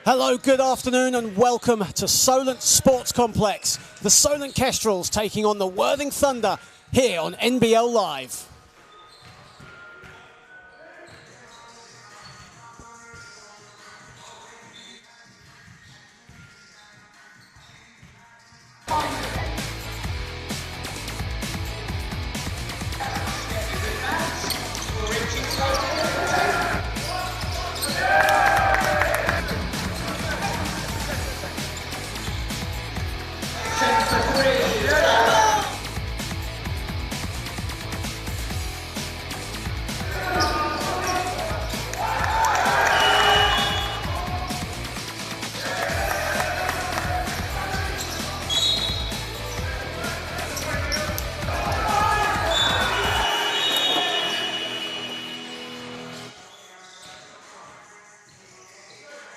Hello, good afternoon and welcome to Solent Sports Complex. The Solent Kestrels taking on the Worthing Thunder here on NBL Live.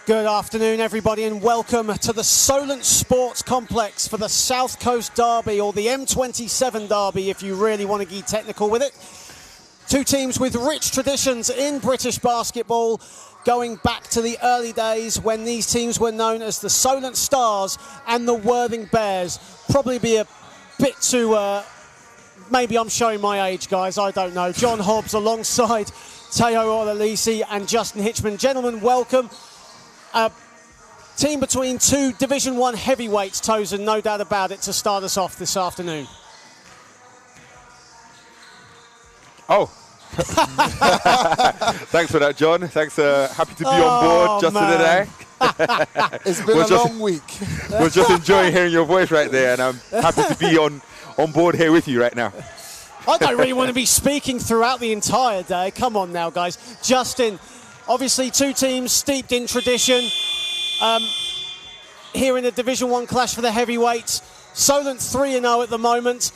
Good afternoon, everybody, and welcome to the Solent Sports Complex for the South Coast Derby, or the M27 Derby, if you really want to get technical with it. Two teams with rich traditions in British basketball, going back to the early days when these teams were known as the Solent Stars and the Worthing Bears. Probably be a bit too, maybe I'm showing my age, guys, I don't know. John Hobbs alongside Teo Olalisi and Justin Hitchman. Gentlemen, welcome. A team between two Division 1 heavyweights, TOSIN, no doubt about it, to start us off this afternoon. Oh. Thanks for that, John. Thanks. Happy to be on board, Justin and I. It's been a long week. We're just enjoying hearing your voice right there, and I'm happy to be on board here with you right now. I don't really want to be speaking throughout the entire day. Come on now, guys. Justin, obviously two teams steeped in tradition. Here in a Division 1 clash for the heavyweights. Solent 3-0 at the moment.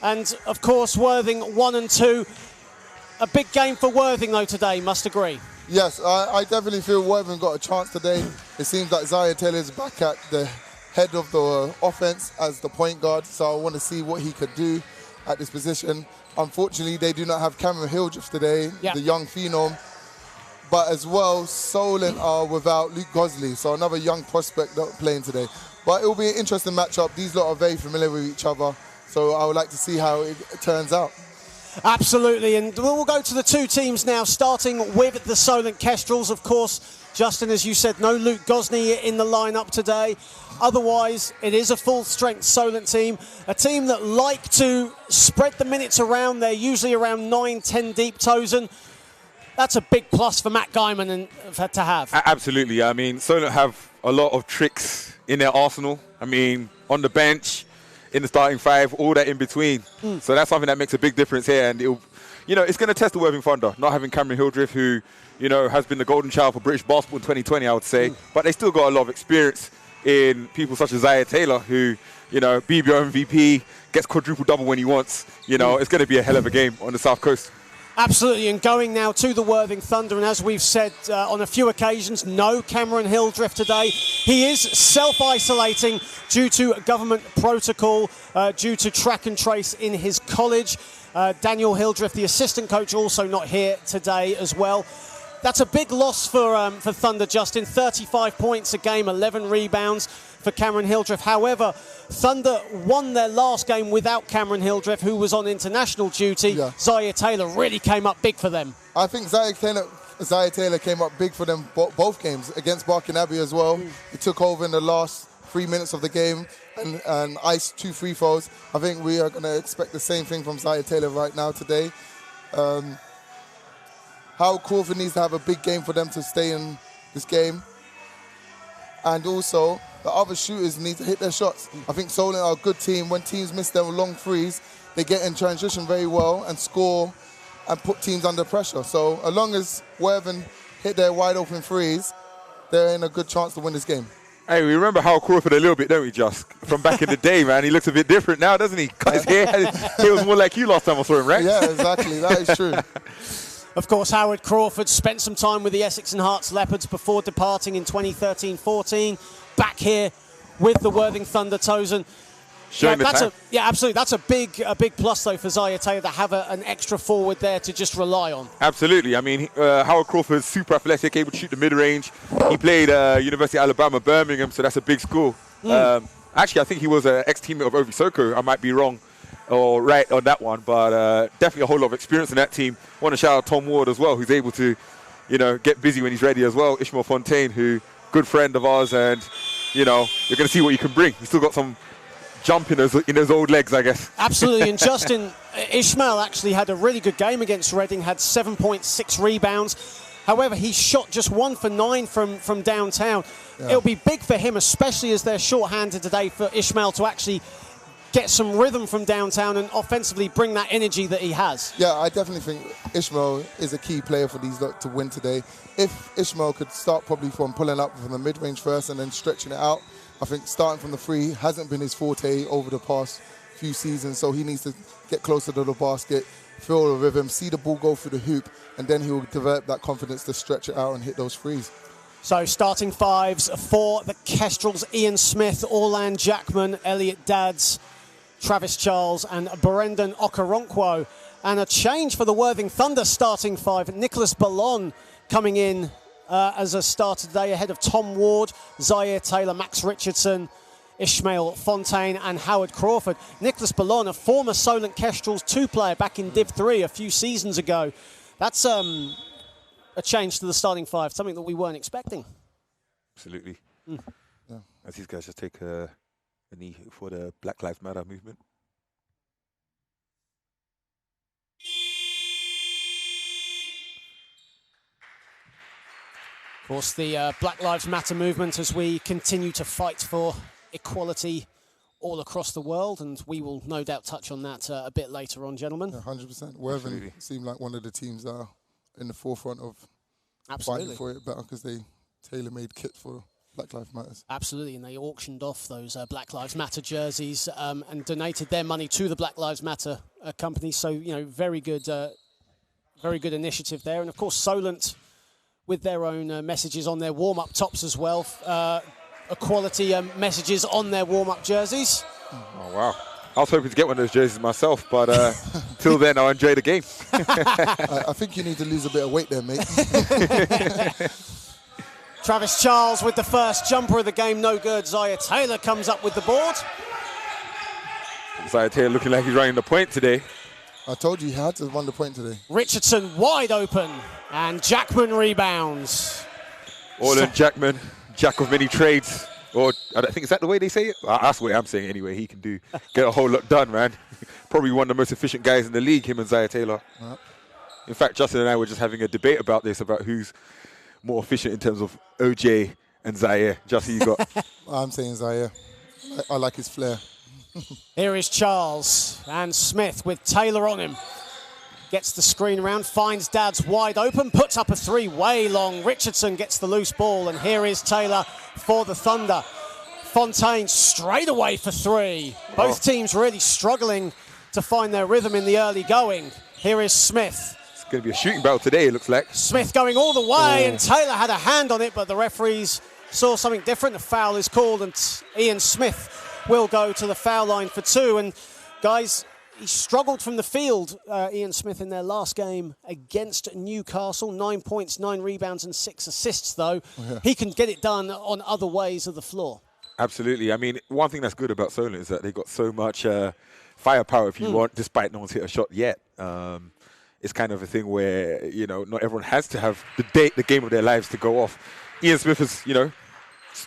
And, of course, Worthing 1-2. A big game for Worthing, though, today, must agree. Yes, I definitely feel Worthing got a chance today. It seems like Zaya Taylor's back at the head of the offense as the point guard, so I want to see what he could do at this position. Unfortunately, they do not have Cameron Hildreth today, the young phenom. But as well, Solent are without Luke Gosley, so another young prospect not playing today. But it will be an interesting matchup. These lot are very familiar with each other, so I would like to see how it turns out. Absolutely, and we'll go to the two teams now, starting with the Solent Kestrels. Of course, Justin, as you said, no Luke Gosley in the lineup today. Otherwise, it is a full-strength Solent team, a team that like to spread the minutes around. They're usually around 9-10 deep, TOSIN. That's a big plus for Matt Guyman to have. Absolutely. I mean, Solent have a lot of tricks in their arsenal. I mean, on the bench, in the starting five, all that in between. So that's something that makes a big difference here. And it's going to test the Worthing Thunder, not having Cameron Hildreth, who, has been the golden child for British basketball in 2020, I would say. But they still got a lot of experience in people such as Zaya Taylor, who, BBO MVP, gets quadruple double when he wants. It's going to be a hell of a game on the South Coast. Absolutely, and going now to the Worthing Thunder, and as we've said on a few occasions, no Cameron Hildreth today. He is self-isolating due to government protocol, due to track and trace in his college. Daniel Hildreth, the assistant coach, also not here today as well. That's a big loss for Thunder, Justin. 35 points a game, 11 rebounds for Cameron Hildreth. However, Thunder won their last game without Cameron Hildreth, who was on international duty. Yeah. Zaya Taylor really came up big for them. I think Zaya Taylor came up big for them both games, against Barking Abbey as well. He took over in the last 3 minutes of the game and iced 2 free throws. I think we are going to expect the same thing from Zaya Taylor right now today. Howard Crawford needs to have a big game for them to stay in this game. And also, the other shooters need to hit their shots. I think Solent are a good team. When teams miss their long threes, they get in transition very well and score and put teams under pressure. So as long as Worthing hit their wide open threes, they're in a good chance to win this game. Hey, we remember Howard Crawford a little bit, don't we, Just? From back in the day, man. He looks a bit different now, doesn't he? Cut his hair. He was more like you last time I saw him, right? Yeah, exactly. That is true. Of course, Howard Crawford spent some time with the Essex and Hearts Leopards before departing in 2013-14. Back here with the Worthing Thunder, TOSIN. showing the time. Absolutely. That's a big plus though for Zaire Taylor to have an extra forward there to just rely on. Absolutely. I mean, Howard Crawford's super athletic, able to shoot the mid-range. He played University of Alabama, Birmingham, so that's a big school. Actually, I think he was an ex-teammate of Ovi Soko. I might be wrong or right on that one, but definitely a whole lot of experience in that team. Want to shout out Tom Ward as well, who's able to, get busy when he's ready as well. Ishmael Fontaine, who good friend of ours, and you're going to see what you can bring. He's still got some jump in his old legs, I guess. Absolutely, and Justin, Ishmael actually had a really good game against Reading, had 7.6 rebounds. However, he shot just 1 for 9 from downtown. Yeah. It'll be big for him, especially as they're short-handed today, for Ishmael to actually get some rhythm from downtown and offensively bring that energy that he has. Yeah, I definitely think Ishmael is a key player for these lot to win today. If Ishmael could start probably from pulling up from the mid-range first and then stretching it out, I think starting from the free hasn't been his forte over the past few seasons, so he needs to get closer to the basket, feel the rhythm, see the ball go through the hoop, and then he'll develop that confidence to stretch it out and hit those threes. So starting fives for the Kestrels: Ian Smith, Orlan Jackman, Elliot Dadds, Travis Charles and Brendan Okoronkwo. And a change for the Worthing Thunder starting five. Nicholas Ballon coming in as a starter today ahead of Tom Ward, Zaire Taylor, Max Richardson, Ishmael Fontaine and Howard Crawford. Nicholas Ballon, a former Solent Kestrels 2-player back in Div 3 a few seasons ago. That's a change to the starting five, something that we weren't expecting. Absolutely. Yeah. As these guys just take a knee for the Black Lives Matter movement. Of course, the Black Lives Matter movement as we continue to fight for equality all across the world, and we will no doubt touch on that a bit later on, gentlemen. Yeah, 100%. Worthing seemed like one of the teams that are in the forefront of fighting for it better because they tailor-made kits for Black Lives Matter. Absolutely, and they auctioned off those Black Lives Matter jerseys and donated their money to the Black Lives Matter company. So, very good initiative there. And of course, Solent with their own messages on their warm-up tops as well. Equality messages on their warm-up jerseys. Oh, wow. I was hoping to get one of those jerseys myself, but till then, I'll enjoy the game. I think you need to lose a bit of weight there, mate. Travis Charles with the first jumper of the game, no good. Zaire Taylor comes up with the board. Zaire Taylor looking like he's running the point today. I told you he had to run the point today. Richardson wide open, and Jackman rebounds. Orlan Jackman, jack of many trades. Or I think, is that the way they say it? That's the way I'm saying it anyway. He can get a whole lot done, man. Probably one of the most efficient guys in the league, him and Zaire Taylor. In fact, Justin and I were just having a debate about this, about who's more efficient in terms of OJ and Zaire. Justin, you got? I'm saying Zaire. I like his flair. Here is Charles and Smith with Taylor on him. Gets the screen around, finds Dad's wide open, puts up a three way long. Richardson gets the loose ball, and here is Taylor for the Thunder. Fontaine straight away for three. Both teams really struggling to find their rhythm in the early going. Here is Smith. It's going to be a shooting battle today, it looks like. Smith going all the way, and Taylor had a hand on it, but the referees saw something different. A foul is called, and Ian Smith will go to the foul line for two. And guys, he struggled from the field, Ian Smith, in their last game against Newcastle. 9 points, 9 rebounds and 6 assists, though. He can get it done on other ways of the floor. Absolutely. I mean, one thing that's good about Solent is that they've got so much firepower, if you want, despite no one's hit a shot yet. It's kind of a thing where, not everyone has to have the game of their lives to go off. Ian Smith has,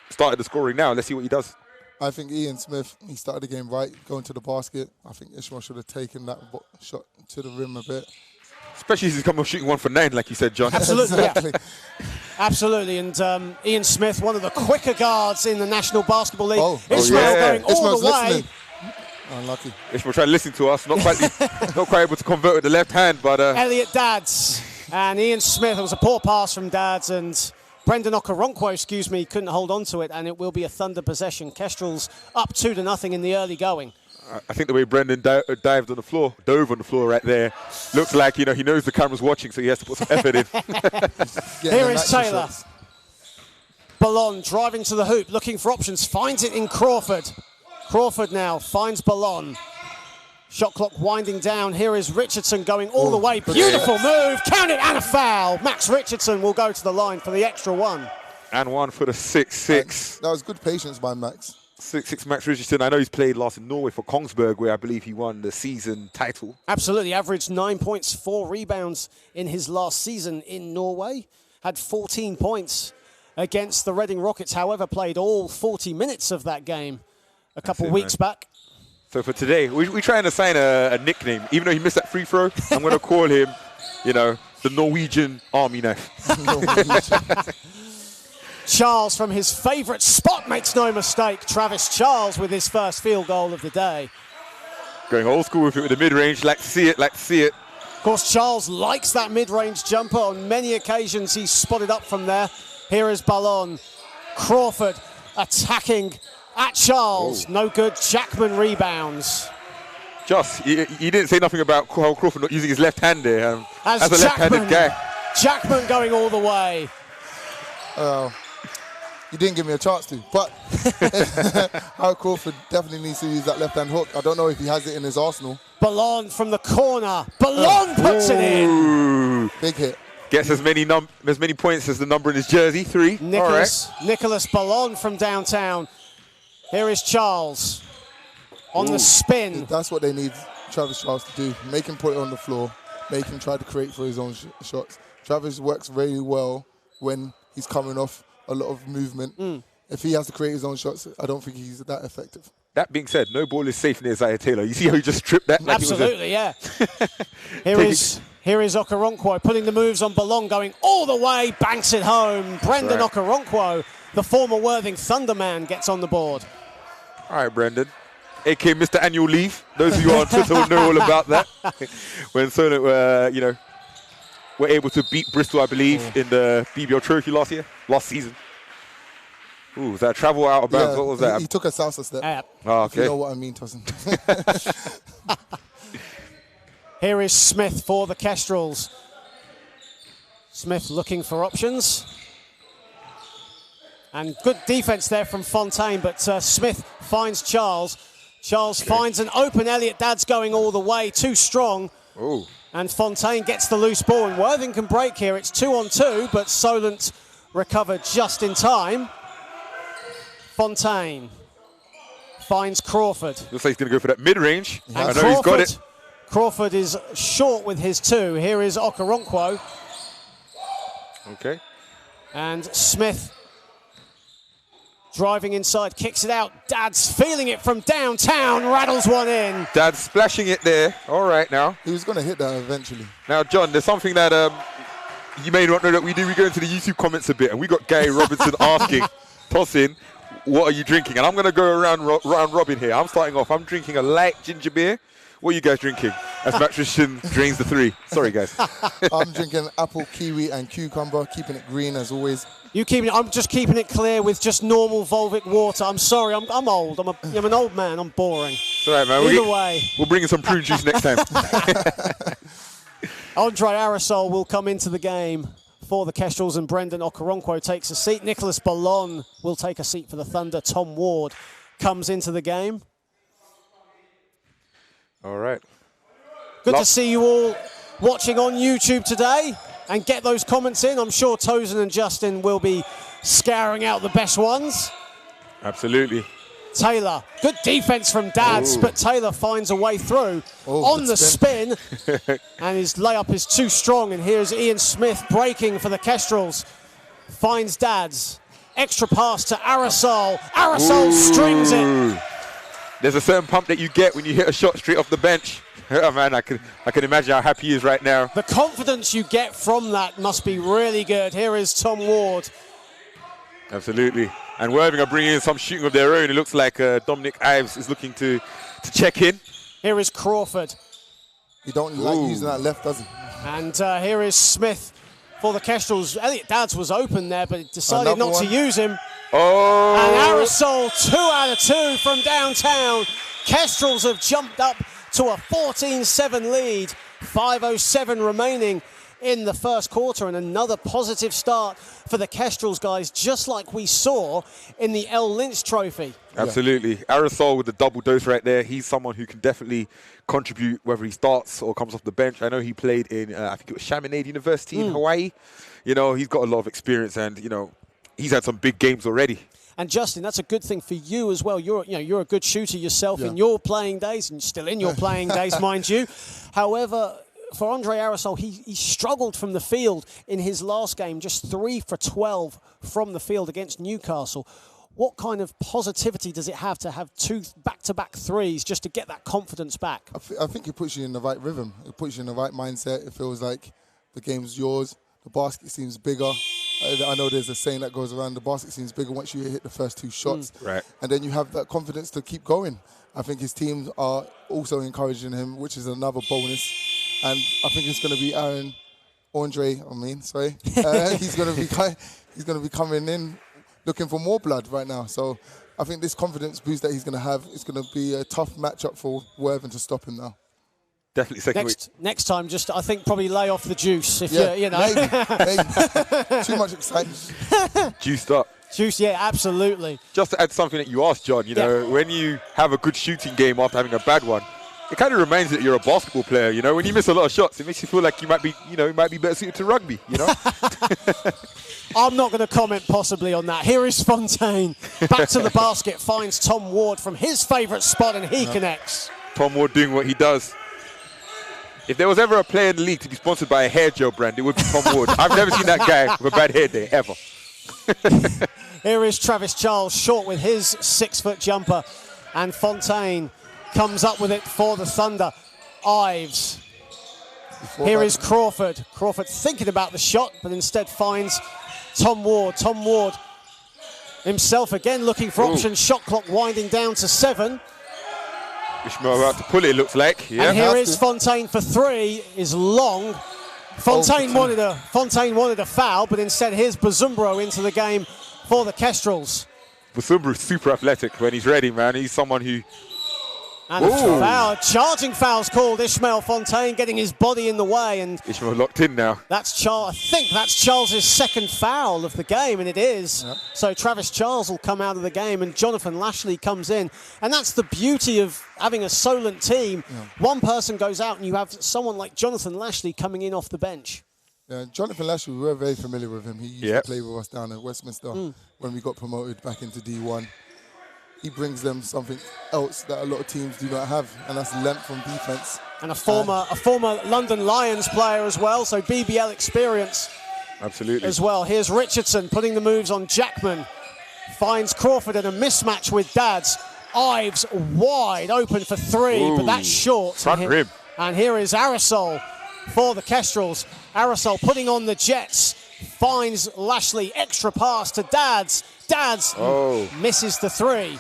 started the scoring now. Let's see what he does. I think Ian Smith, he started the game right, going to the basket. I think Ishmael should have taken that shot to the rim a bit. Especially as he's come off shooting 1 for 9, like you said, John. Absolutely, Exactly. Absolutely, and Ian Smith, one of the quicker guards in the National Basketball League. Ishmael going all Ishmael's the way. listening. Unlucky. Ishmael trying to listen to us, not quite able to convert with the left hand, but... Elliot Dadds and Ian Smith. It was a poor pass from Dadds, and Brendan Okoronkwo, couldn't hold on to it, and it will be a Thunder possession. Kestrels up 2-0 in the early going. I think the way Brendan dove on the floor right there, looks like, he knows the camera's watching, so he has to put some effort in. Here is Taylor. Ballon driving to the hoop, looking for options, finds it in Crawford. Crawford now finds Ballon. Shot clock winding down. Here is Richardson going all the way. Beautiful move. Count it and a foul. Max Richardson will go to the line for the extra one. And one for the 6-6. That was good patience by Max. 6-6 Max Richardson. I know he's played last in Norway for Kongsberg, where I believe he won the season title. Absolutely. Averaged 9 points, 4 rebounds in his last season in Norway. Had 14 points against the Reading Rockets. However, played all 40 minutes of that game a couple weeks back. So for today, we're trying to sign a nickname. Even though he missed that free throw, I'm going to call him, you know, the Norwegian Army Knife. Charles from his favourite spot makes no mistake. Travis Charles with his first field goal of the day. Going old school with it with the mid-range. Like to see it, like to see it. Of course, Charles likes that mid-range jumper. On many occasions, he's spotted up from there. Here is Ballon. Crawford attacking at Charles. No good. Jackman rebounds. Just, you didn't say nothing about how Crawford not using his left hand there. As a left-handed guy. Jackman going all the way. You didn't give me a chance to, but Hal Crawford definitely needs to use that left-hand hook. I don't know if he has it in his arsenal. Ballon from the corner. Ballon puts it in. Big hit. Gets as many points as the number in his jersey, 3. Nicholas Ballon from downtown. Here is Charles on the spin. That's what they need Travis Charles to do. Make him put it on the floor. Make him try to create for his own shots. Travis works really well when he's coming off a lot of movement. If he has to create his own shots, I don't think he's that effective. That being said, no ball is safe near Isaiah Taylor. You see how he just stripped that? Like Absolutely, yeah. Here is Okoronkwo putting the moves on Ballon, going all the way, banks it home. Brendan Okoronkwo, the former Worthing Thunderman, gets on the board. All right, Brendan, a.k.a. Mr. Annual Leave. Those of you on Twitter will know all about that. When Solent were able to beat Bristol, I believe, in the BBL Trophy last season. Ooh, was that travel out of bounds? What was that? He took a salsa step. Oh, okay. If you know what I mean, Tosin. Here is Smith for the Kestrels. Smith looking for options. And good defense there from Fontaine, but Smith finds Charles. Charles finds an open Elliot Dad's going all the way, too strong. Ooh. And Fontaine gets the loose ball, and Worthing can break here. It's 2-on-2, but Solent recovered just in time. Fontaine finds Crawford. Looks like he's going to go for that mid-range. I know he's got it. Crawford is short with his 2. Here is Okoronkwo. Okay. And Smith driving inside, kicks it out. Dad's feeling it from downtown, rattles one in. Dad's splashing it there. All right now. He was going to hit that eventually. Now, John, there's something that you may not know that we do. We go into the YouTube comments a bit, and we got Gary Robinson asking, Tosin, what are you drinking? And I'm going to go around robin here. I'm starting off. I'm drinking a light ginger beer. What are you guys drinking? As Max Richardson drains the 3. Sorry, guys. I'm drinking apple, kiwi, and cucumber, keeping it green as always. I'm just keeping it clear with just normal Volvic water. I'm sorry, I'm old. I'm an old man. I'm boring. It's all right, man. Either way. We'll bring in some prune juice next time. Andre Arisol will come into the game for the Kestrels, and Brendan Okoronkwo takes a seat. Nicholas Ballon will take a seat for the Thunder. Tom Ward comes into the game. All right. Good to see you all watching on YouTube today, and get those comments in. I'm sure Tosin and Justin will be scouring out the best ones. Absolutely. Taylor, good defense from Dads, but Taylor finds a way through on the spin, and his layup is too strong. And here's Ian Smith breaking for the Kestrels. Finds Dads. Extra pass to Arisol. Arisol strings it. There's a certain pump that you get when you hit a shot straight off the bench. Oh man, I can imagine how happy he is right now. The confidence you get from that must be really good. Here is Tom Ward. Absolutely. And Worthing are bringing in some shooting of their own. It looks like Dominic Ives is looking to check in. Here is Crawford. He don't like using that left, does he? And here is Smith for the Kestrels. Elliot Dads was open there, but decided not to use him. Oh! And Arisol, 2 out of 2 from downtown. Kestrels have jumped up to a 14-7 lead. 5:07 remaining in the first quarter, and another positive start for the Kestrels guys, just like we saw in the L. Lynch Trophy. Absolutely. Aerosol with the double dose right there. He's someone who can definitely contribute whether he starts or comes off the bench. I know he played in, I think it was Chaminade University in Hawaii. You know, he's got a lot of experience and, you know, he's had some big games already. And Justin, that's a good thing for you as well. You're a good shooter yourself in your playing days, and still in your playing days, mind you. However, for Andre Aerosol, he struggled from the field in his last game, just 3 for 12 from the field against Newcastle. What kind of positivity does it have to have 2 back-to-back threes just to get that confidence back? I think it puts you in the right rhythm. It puts you in the right mindset. It feels like the game's yours. The basket seems bigger. I know there's a saying that goes around, the basket seems bigger once you hit the first 2 shots. Right. And then you have that confidence to keep going. I think his teams are also encouraging him, which is another bonus. And I think it's going to be he's going to be coming in looking for more blood right now. So I think this confidence boost that he's going to have is going to be a tough matchup for Worthing to stop him now. Definitely second week. Next time, just I think probably lay off the juice if you know. Maybe. Too much excitement. Juiced up. Juice, yeah, absolutely. Just to add something that you asked, John, you know, when you have a good shooting game after having a bad one, it kind of reminds you that you're a basketball player, you know. When you miss a lot of shots, it makes you feel like you might be better suited to rugby, you know. I'm not going to comment possibly on that. Here is Fontaine. Back to the basket, finds Tom Ward from his favourite spot, and he connects. Tom Ward doing what he does. If there was ever a player in the league to be sponsored by a hair gel brand, it would be Tom Ward. I've never seen that guy with a bad hair day, ever. Here is Travis Charles, short with his 6-foot jumper. And Fontaine comes up with it for the Thunder. Ives. Here is Crawford. Crawford thinking about the shot, but instead finds Tom Ward. Tom Ward himself again looking for options. Shot clock winding down to 7. Ishmael about to pull it, looks like. Yeah. And here is Fontaine for 3, is long. Fontaine wanted a foul, but instead here's Bazumbro into the game for the Kestrels. Bazumbro's super athletic when he's ready, man. He's someone who... And a foul, charging foul's called. Ishmael Fontaine getting his body in the way, and Ishmael locked in now. That's I think that's Charles's second foul of the game, and it is. Yep. So Travis Charles will come out of the game, and Jonathan Lashley comes in, and that's the beauty of having a Solent team. Yeah. One person goes out, and you have someone like Jonathan Lashley coming in off the bench. Yeah, Jonathan Lashley, we were very familiar with him. He used to play with us down at Westminster when we got promoted back into D1. He brings them something else that a lot of teams do not have, and that's length on defense. And a former London Lions player as well, so BBL experience. Absolutely. As well. Here's Richardson putting the moves on Jackman. Finds Crawford in a mismatch with Dads. Ives wide open for 3, but that's short. Front rim. And here is Aerosol for the Kestrels. Aerosol putting on the Jets. Finds Lashley, extra pass to Dads. Dads misses the 3.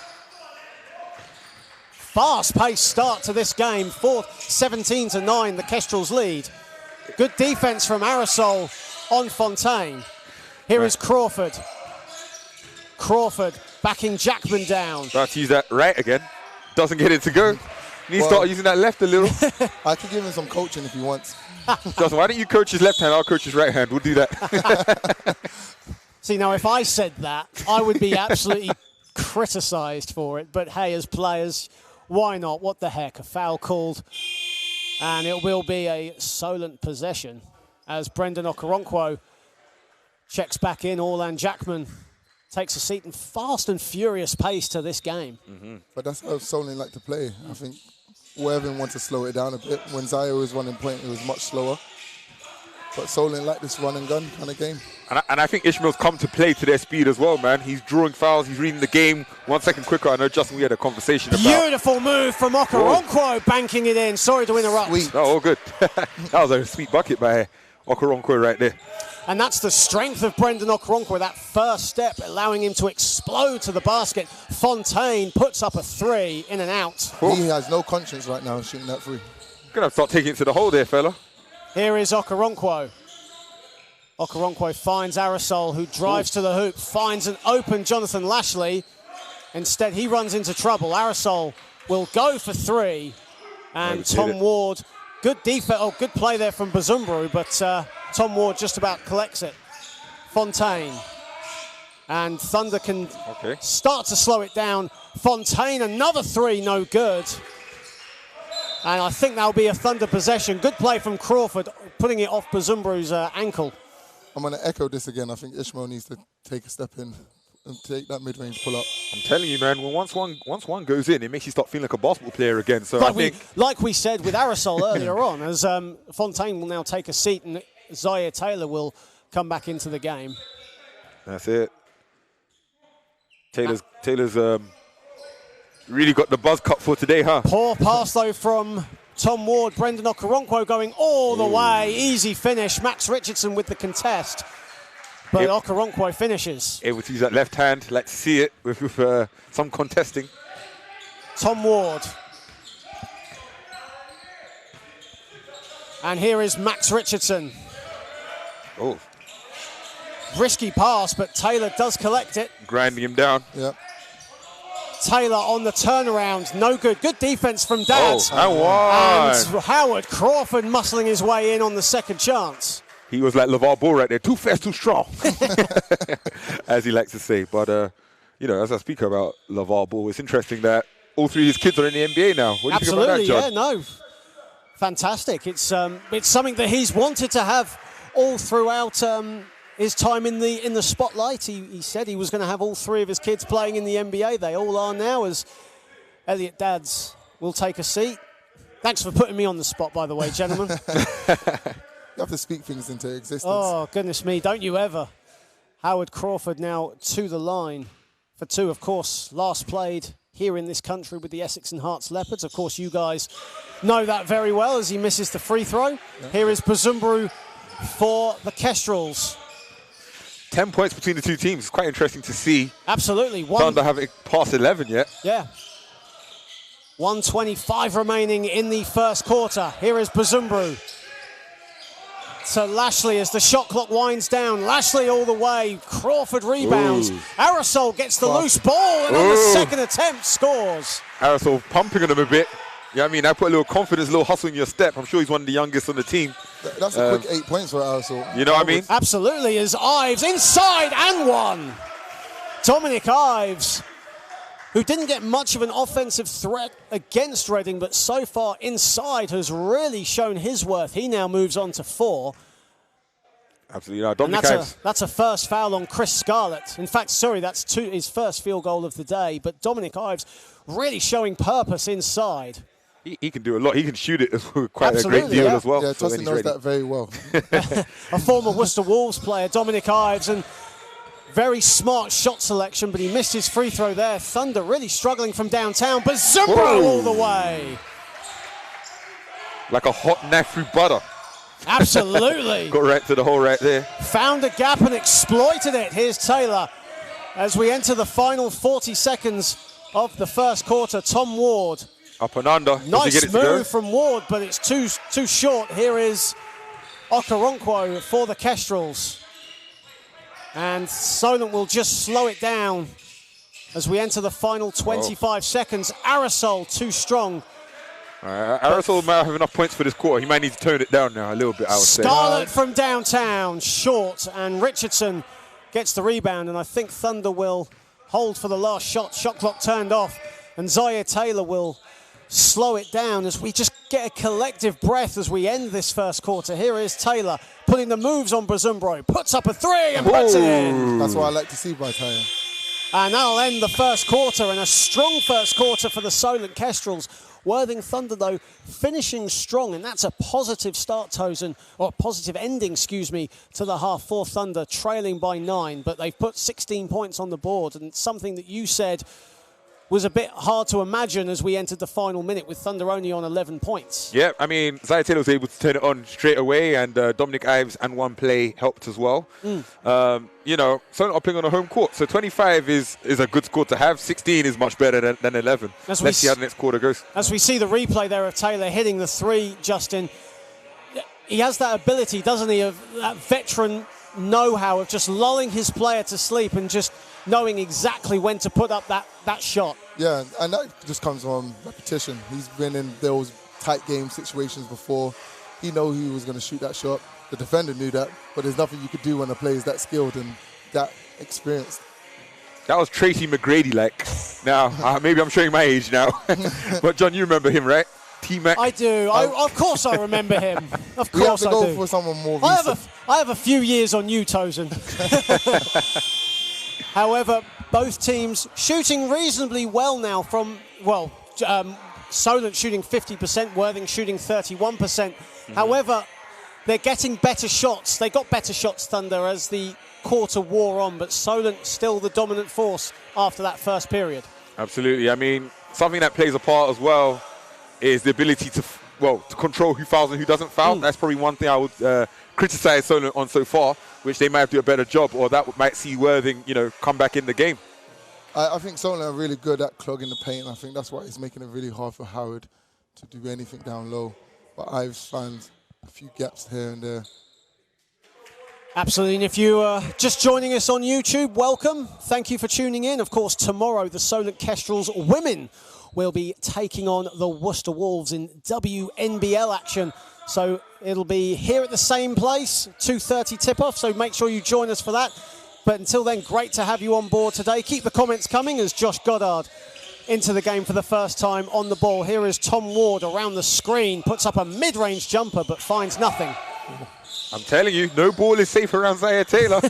Fast-paced start to this game. 17-9, the Kestrels lead. Good defense from Aerosol on Fontaine. Here is Crawford. Crawford backing Jackman down. About to use that right again. Doesn't get it to go. Needs to start using that left a little. I could give him some coaching if he wants. Justin, why don't you coach his left hand? I'll coach his right hand. We'll do that. See, now, if I said that, I would be absolutely criticised for it. But, hey, as players, why not? What the heck? A foul called. And it will be a Solent possession as Brendan Okoronkwo checks back in. Orlan Jackman takes a seat in fast and furious pace to this game. But that's how Solent like to play. I think Worthing wants to slow it down a bit. When Zaya was running point, it was much slower. But Solent like this run and gun kind of game. And I think Ishmael's come to play to their speed as well, man. He's drawing fouls. He's reading the game 1 second quicker. I know, Justin, we had a conversation about... Beautiful move from Okoronkwo, banking it in. Sorry to interrupt. Sweet. Oh, all good. That was a sweet bucket by Okoronkwo right there. And that's the strength of Brendan Okoronkwo, that first step, allowing him to explode to the basket. Fontaine puts up a 3 in and out. He has no conscience right now shooting that 3. Gonna have to start taking it to the hole there, fella. Here is Okoronkwo. Okoronkwo finds Aerosol, who drives to the hoop, finds an open Jonathan Lashley. Instead, he runs into trouble. Aerosol will go for 3. And Tom Ward, good defense, good play there from Bazumbro, but Tom Ward just about collects it. Fontaine. And Thunder can start to slow it down. Fontaine, another three, no good. And I think that'll be a Thunder possession. Good play from Crawford, putting it off Bazumbru's ankle. I'm going to echo this again. I think Ishmael needs to take a step in and take that mid-range pull-up. I'm telling you, man, when once one goes in, it makes you start feeling like a basketball player again. So like we said with Aerosol earlier on, as Fontaine will now take a seat and Zaire Taylor will come back into the game. That's it. Taylor's really got the buzz cut for today, huh? Poor pass, though, from Tom Ward. Brendan Okoronkwo going all the way. Easy finish. Max Richardson with the contest. But Okoronkwo finishes. Able to use that left hand. Like to see it with some contesting. Tom Ward. And here is Max Richardson. Oh. Risky pass, but Taylor does collect it. Grinding him down. Yep. Taylor on the turnaround. No good. Good defense from Dads. Oh, and Howard Crawford muscling his way in on the second chance. He was like LeVar Ball right there. Too fast, too strong. As he likes to say. But, you know, as I speak about LeVar Ball, it's interesting that all three of his kids are in the NBA now. What do you think about that, John? Yeah, no. Fantastic. It's something that he's wanted to have all throughout his time in the spotlight. He said he was going to have all three of his kids playing in the NBA. They all are now, as Elliot Dads will take a seat. Thanks for putting me on the spot, by the way, gentlemen. You have to speak things into existence. Oh, goodness me, don't you ever. Howard Crawford now to the line for two, of course, last played here in this country with the Essex and Hearts Leopards. Of course, you guys know that very well as he misses the free throw. Yeah. Here is Bazumbru for the Kestrels. 10 points between the two teams. It's quite interesting to see. Absolutely. Thunder haven't passed 11 yet. Yeah. 1:25 remaining in the first quarter. Here is Bazumbru to Lashley as the shot clock winds down. Lashley all the way. Crawford rebounds. Aerosol gets the loose ball and on the second attempt scores. Aerosol pumping on him a bit. Yeah, I mean, I put a little confidence, a little hustle in your step. I'm sure he's one of the youngest on the team. That's a quick 8 points for Aerosol. You know what I mean? Absolutely, as Ives inside and one. Dominic Ives, who didn't get much of an offensive threat against Reading, but so far inside has really shown his worth. He now moves on to 4. Absolutely. No, Dominic Ives. That's a first foul on Chris Scarlett. In fact, sorry, that's his first field goal of the day. But Dominic Ives really showing purpose inside. He can do a lot. He can shoot it quite a great deal as well. Yeah, Tosin knows that very well. A former Worcester Wolves player, Dominic Ives, and very smart shot selection, but he missed his free throw there. Thunder really struggling from downtown, but Zumbro all the way. Like a hot knife through butter. Absolutely. Got right to the hole right there. Found a gap and exploited it. Here's Taylor as we enter the final 40 seconds of the first quarter. Tom Ward. Up and under. Nice move from Ward, but it's too short. Here is Okoronkwo for the Kestrels. And Solent will just slow it down as we enter the final 25 seconds. Aerosol too strong. Aerosol might have enough points for this quarter. He might need to tone it down now a little bit, I would say. Scarlett from downtown, short, and Richardson gets the rebound, and I think Thunder will hold for the last shot. Shot clock turned off, and Zaire Taylor will slow it down as we just get a collective breath as we end this first quarter. Here is Taylor putting the moves on Bazumbro, puts up a three and puts it in. That's what I like to see by Taylor. And that'll end the first quarter, and a strong first quarter for the Solent Kestrels. Worthing Thunder, though, finishing strong, and that's a positive start, Tosin, or positive ending, excuse me, to the half for Thunder, trailing by 9. But they've put 16 points on the board, and something that you said was a bit hard to imagine as we entered the final minute with Thunder only on 11 points. Yeah, I mean, Zaire Taylor was able to turn it on straight away, and Dominic Ives and one play helped as well. You know, Solent are playing on a home court, so 25 is a good score to have. 16 is much better than 11. Let's see how the next quarter goes. As we see the replay there of Taylor hitting the three, Justin, he has that ability, doesn't he, of that veteran know-how of just lulling his player to sleep and just knowing exactly when to put up that shot. Yeah, and that just comes from repetition. He's been in those tight game situations before. he knew he was going to shoot that shot. The defender knew that, but there's nothing you could do when a player is that skilled and that experienced. That was Tracy McGrady-like. Now, maybe I'm showing my age now. But, John, you remember him, right? T-Mac. I do. Of course I remember him. Of course I do. We have to go for someone more recent. I have a few years on you, Tosin. However, both teams shooting reasonably well now from, Solent shooting 50%, Worthing shooting 31%. However, they're getting better shots. They got better shots, Thunder, as the quarter wore on, but Solent still the dominant force after that first period. Absolutely. I mean, something that plays a part as well is the ability to control who fouls and who doesn't foul. That's probably one thing I would criticize Solent on so far, which they might have to do a better job, or that might see Worthing, come back in the game. I think Solent are really good at clogging the paint. I think that's why it's making it really hard for Howard to do anything down low. But I've found a few gaps here and there. Absolutely, and if you are just joining us on YouTube, welcome. Thank you for tuning in. Of course, tomorrow the Solent Kestrels women will be taking on the Worcester Wolves in WNBL action. So it'll be here at the same place, 2:30 tip-off, so make sure you join us for that. But until then, great to have you on board today. Keep the comments coming as Josh Goddard into the game for the first time on the ball. Here is Tom Ward around the screen, puts up a mid-range jumper but finds nothing. I'm telling you, no ball is safe around Zaire Taylor.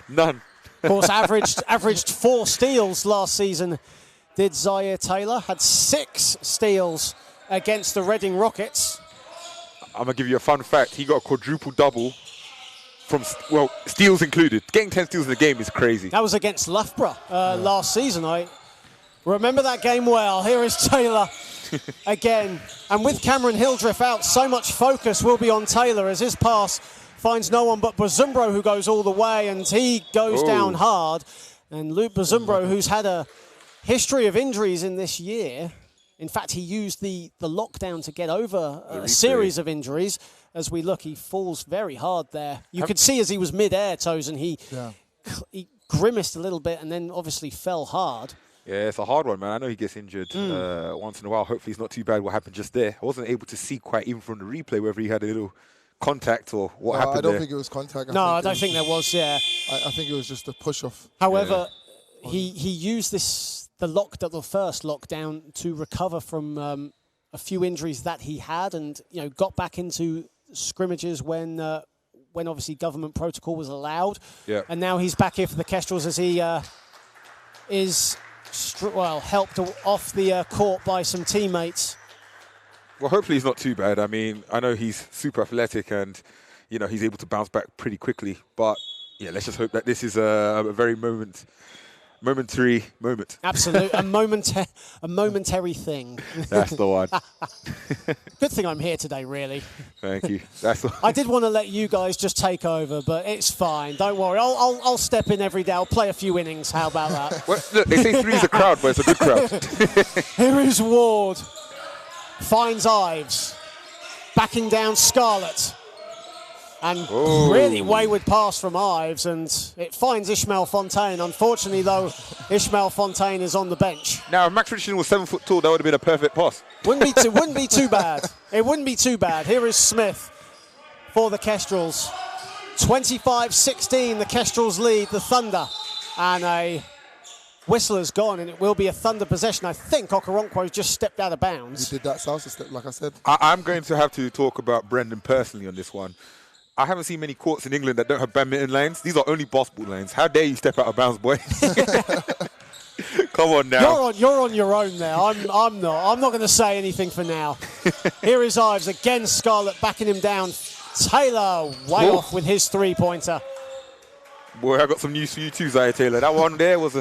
None. Of course, averaged 4 steals last season, did Zaire Taylor. Had 6 steals against the Reading Rockets. I'm going to give you a fun fact. He got a quadruple double from, steals included. Getting 10 steals in the game is crazy. That was against Loughborough last season. I remember that game well. Here is Taylor again. And with Cameron Hildreth out, so much focus will be on Taylor as his pass finds no one but Bazumbro, who goes all the way, and he goes down hard. And Luke Bazumbro, who's had a history of injuries in this year. In fact, he used the lockdown to get over a series of injuries. As we look, he falls very hard there. You could see as he was mid-air, Tosin, he grimaced a little bit and then obviously fell hard. Yeah, it's a hard one, man. I know he gets injured once in a while. Hopefully it's not too bad what happened just there. I wasn't able to see quite even from the replay whether he had a little contact or what happened there. I don't think it was contact. I don't think there was, yeah. I think it was just a push-off. However, he used the first lockdown to recover from a few injuries that he had, and got back into scrimmages when obviously government protocol was allowed. Yeah. And now he's back here for the Kestrels as he is helped off the court by some teammates. Well, hopefully he's not too bad. I mean, I know he's super athletic and he's able to bounce back pretty quickly. But yeah, let's just hope that this is a very momentary moment. Absolutely, a momentary thing. That's the one. Good thing I'm here today, really. Thank you. That's the one. I did want to let you guys just take over, but it's fine. Don't worry. I'll step in every day. I'll play a few innings. How about that? Well, look, they say 3 is a crowd, but it's a good crowd. Here is Ward. Finds Ives. Backing down Scarlett. And really wayward pass from Ives, and it finds Ishmael Fontaine. Unfortunately, though, Ishmael Fontaine is on the bench. Now, if Max Richardson was 7 foot tall, that would have been a perfect pass. Wouldn't be too bad. It wouldn't be too bad. Here is Smith for the Kestrels. 25-16, the Kestrels lead the Thunder. And a whistle has gone, and it will be a Thunder possession. I think Okoronkwo's just stepped out of bounds. He did that salsa step, like I said. I'm going to have to talk about Brendan personally on this one. I haven't seen many courts in England that don't have badminton lanes. These are only basketball lanes. How dare you step out of bounds, boy? Come on now. You're on your own there. I'm not. I'm not going to say anything for now. Here is Ives again. Scarlett backing him down. Taylor way off with his 3-pointer. Boy, I got some news for you too, Zaire Taylor. That one there was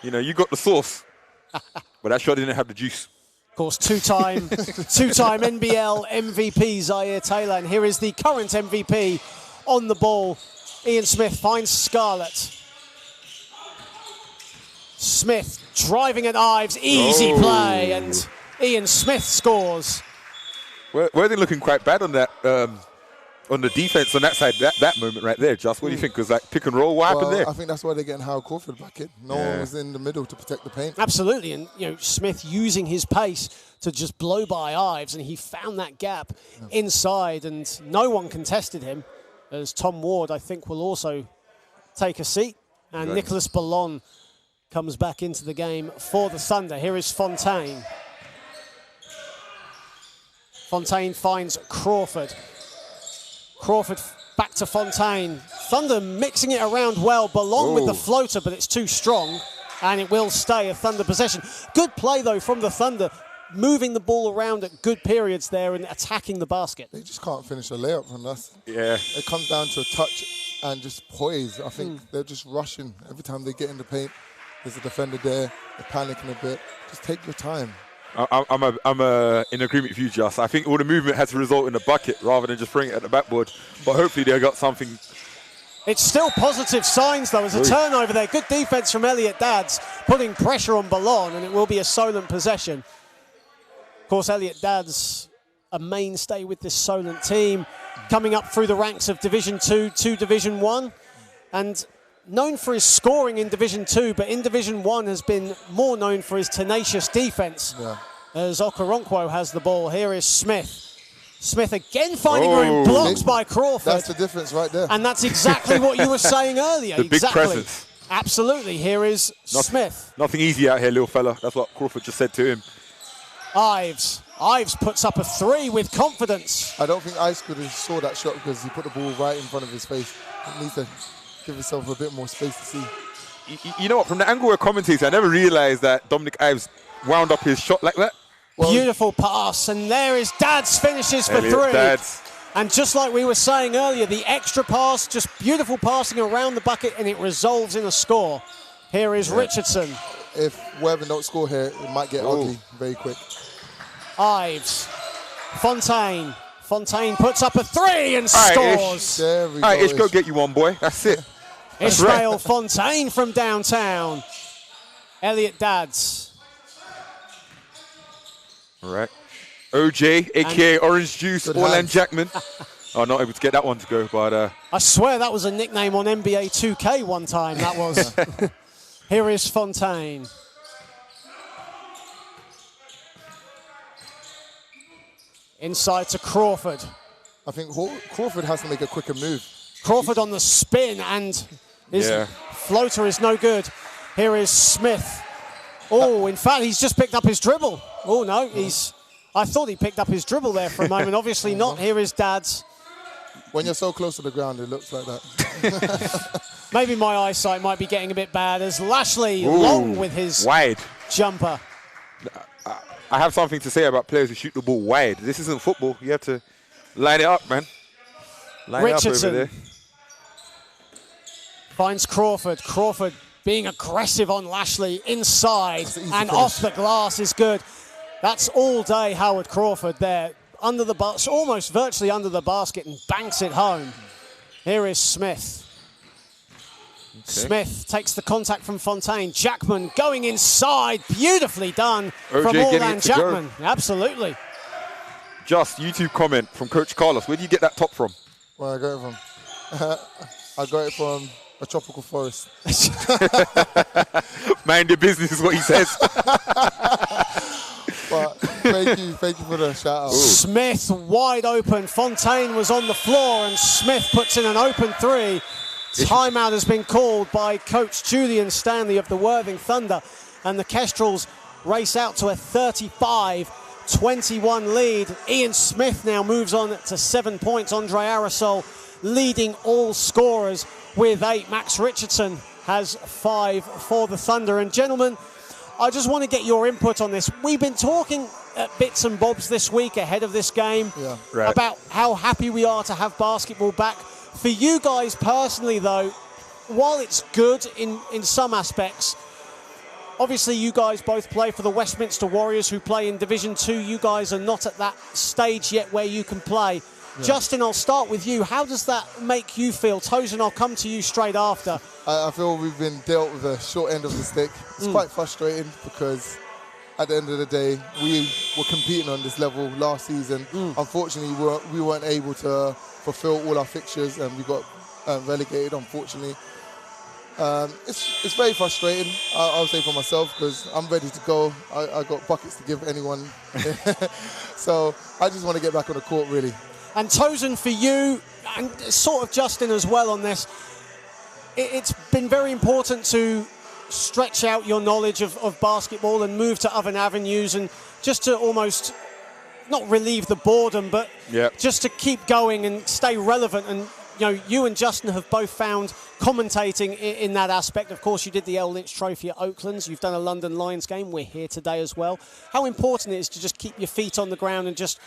you got the sauce, but that shot didn't have the juice. Of course, two-time NBL MVP Zaire Taylor, and here is the current MVP on the ball. Ian Smith finds Scarlett. Smith driving at Ives, easy play, and Ian Smith scores. Were they looking quite bad on that on the defense on that side, that moment right there, Just, what do you think? Because like pick and roll, what happened there? I think that's why they're getting Howard Crawford back in. No one was in the middle to protect the paint. Absolutely, and Smith using his pace to just blow by Ives, and he found that gap inside, and no one contested him, as Tom Ward, I think, will also take a seat. And Nicholas Ballon comes back into the game for the Thunder. Here is Fontaine. Fontaine finds Crawford. Crawford back to Fontaine. Thunder mixing it around well. Ballon with the floater, but it's too strong, and it will stay a Thunder possession. Good play, though, from the Thunder, moving the ball around at good periods there and attacking the basket. They just can't finish a layup from us. Yeah. It comes down to a touch and just poise. I think they're just rushing. Every time they get in the paint, there's a defender there. They're panicking a bit. Just take your time. I'm in agreement with you, Just. I think all the movement has to result in a bucket rather than just throwing it at the backboard. But hopefully they got something. It's still positive signs, though. As a turnover there. Good defense from Elliot Dadds, putting pressure on Ballon, and it will be a Solent possession. Of course, Elliot Dadds, a mainstay with this Solent team, coming up through the ranks of Division 2 to Division 1. And known for his scoring in Division 2, but in Division 1 has been more known for his tenacious defense. Yeah. As Okoronkwo has the ball. Here is Smith. Smith again finding room, blocked by Crawford. That's the difference right there. And that's exactly what you were saying earlier. The big presence. Absolutely. Here is Smith. Nothing easy out here, little fella. That's what Crawford just said to him. Ives. Ives puts up a 3 with confidence. I don't think Ives could have saw that shot because he put the ball right in front of his face. He needs to give himself a bit more space to see. You know what? From the angle of commentator, I never realised that Dominic Ives wound up his shot like that. Well, beautiful pass, and there is Dadds finishes for 3. Dadds. And just like we were saying earlier, the extra pass, just beautiful passing around the bucket, and it resolves in a score. Here is Richardson. If Worthing don't score here, it might get ugly very quick. Ives. Fontaine. Fontaine puts up a 3 and scores. There we go. All right, Ish, go get you one, boy. That's it. Ishmael Fontaine from downtown. Elliot Dadds. All right. OJ, a.k.a. Orange Juice, Orland Jackman. Not able to get that one to go, but... I swear that was a nickname on NBA 2K one time, that was. Here is Fontaine. Inside to Crawford. I think Crawford has to make a quicker move. Crawford on the spin, and his floater is no good. Here is Smith. Oh, in fact, he's just picked up his dribble. Oh, no, I thought he picked up his dribble there for a moment. Obviously not. Here is Dadds. When you're so close to the ground, it looks like that. Maybe my eyesight might be getting a bit bad as Lashley long with his wide jumper. I have something to say about players who shoot the ball wide. This isn't football. You have to line it up, man. Line it up over there. Finds Crawford. Crawford being aggressive on Lashley inside and off the glass is good. That's all day Howard Crawford there. Under the almost virtually under the basket and banks it home. Here is Smith. Okay. Smith takes the contact from Fontaine. Jackman going inside. Beautifully done from Orland Jackman. Absolutely. Just YouTube comment from Coach Carlos. Where do you get that top from? Where I got it from? I got it from a tropical forest. Mind your business is what he says. But thank you for the shout out. Smith wide open. Fontaine was on the floor and Smith puts in an open 3. Timeout has been called by Coach Julian Stanley of the Worthing Thunder, and the Kestrels race out to a 35-21 lead. Ian Smith now moves on to 7 points. Andre Aerosol leading all scorers with 8. Max Richardson has 5 for the Thunder. And gentlemen, I just want to get your input on this. We've been talking at bits and bobs this week ahead of this game about how happy we are to have basketball back. For you guys personally, though, while it's good in some aspects, obviously you guys both play for the Westminster Warriors who play in Division 2. You guys are not at that stage yet where you can play. Yeah. Justin, I'll start with you. How does that make you feel? Tosin, I'll come to you straight after. I feel we've been dealt with the short end of the stick. It's quite frustrating because at the end of the day, we were competing on this level last season. Unfortunately, we weren't able to fulfill all our fixtures, and we got relegated, unfortunately. It's very frustrating, I'll say for myself, because I'm ready to go. I got buckets to give anyone. So I just want to get back on the court, really. And TOSIN, for you, and sort of Justin as well on this, it's been very important to stretch out your knowledge of basketball and move to other avenues, and just to almost not relieve the boredom, but just to keep going and stay relevant. And you know, you and Justin have both found commentating in that aspect. Of course, you did the L. Lynch Trophy at Oakland's. You've done a London Lions game. We're here today as well. How important it is to just keep your feet on the ground and just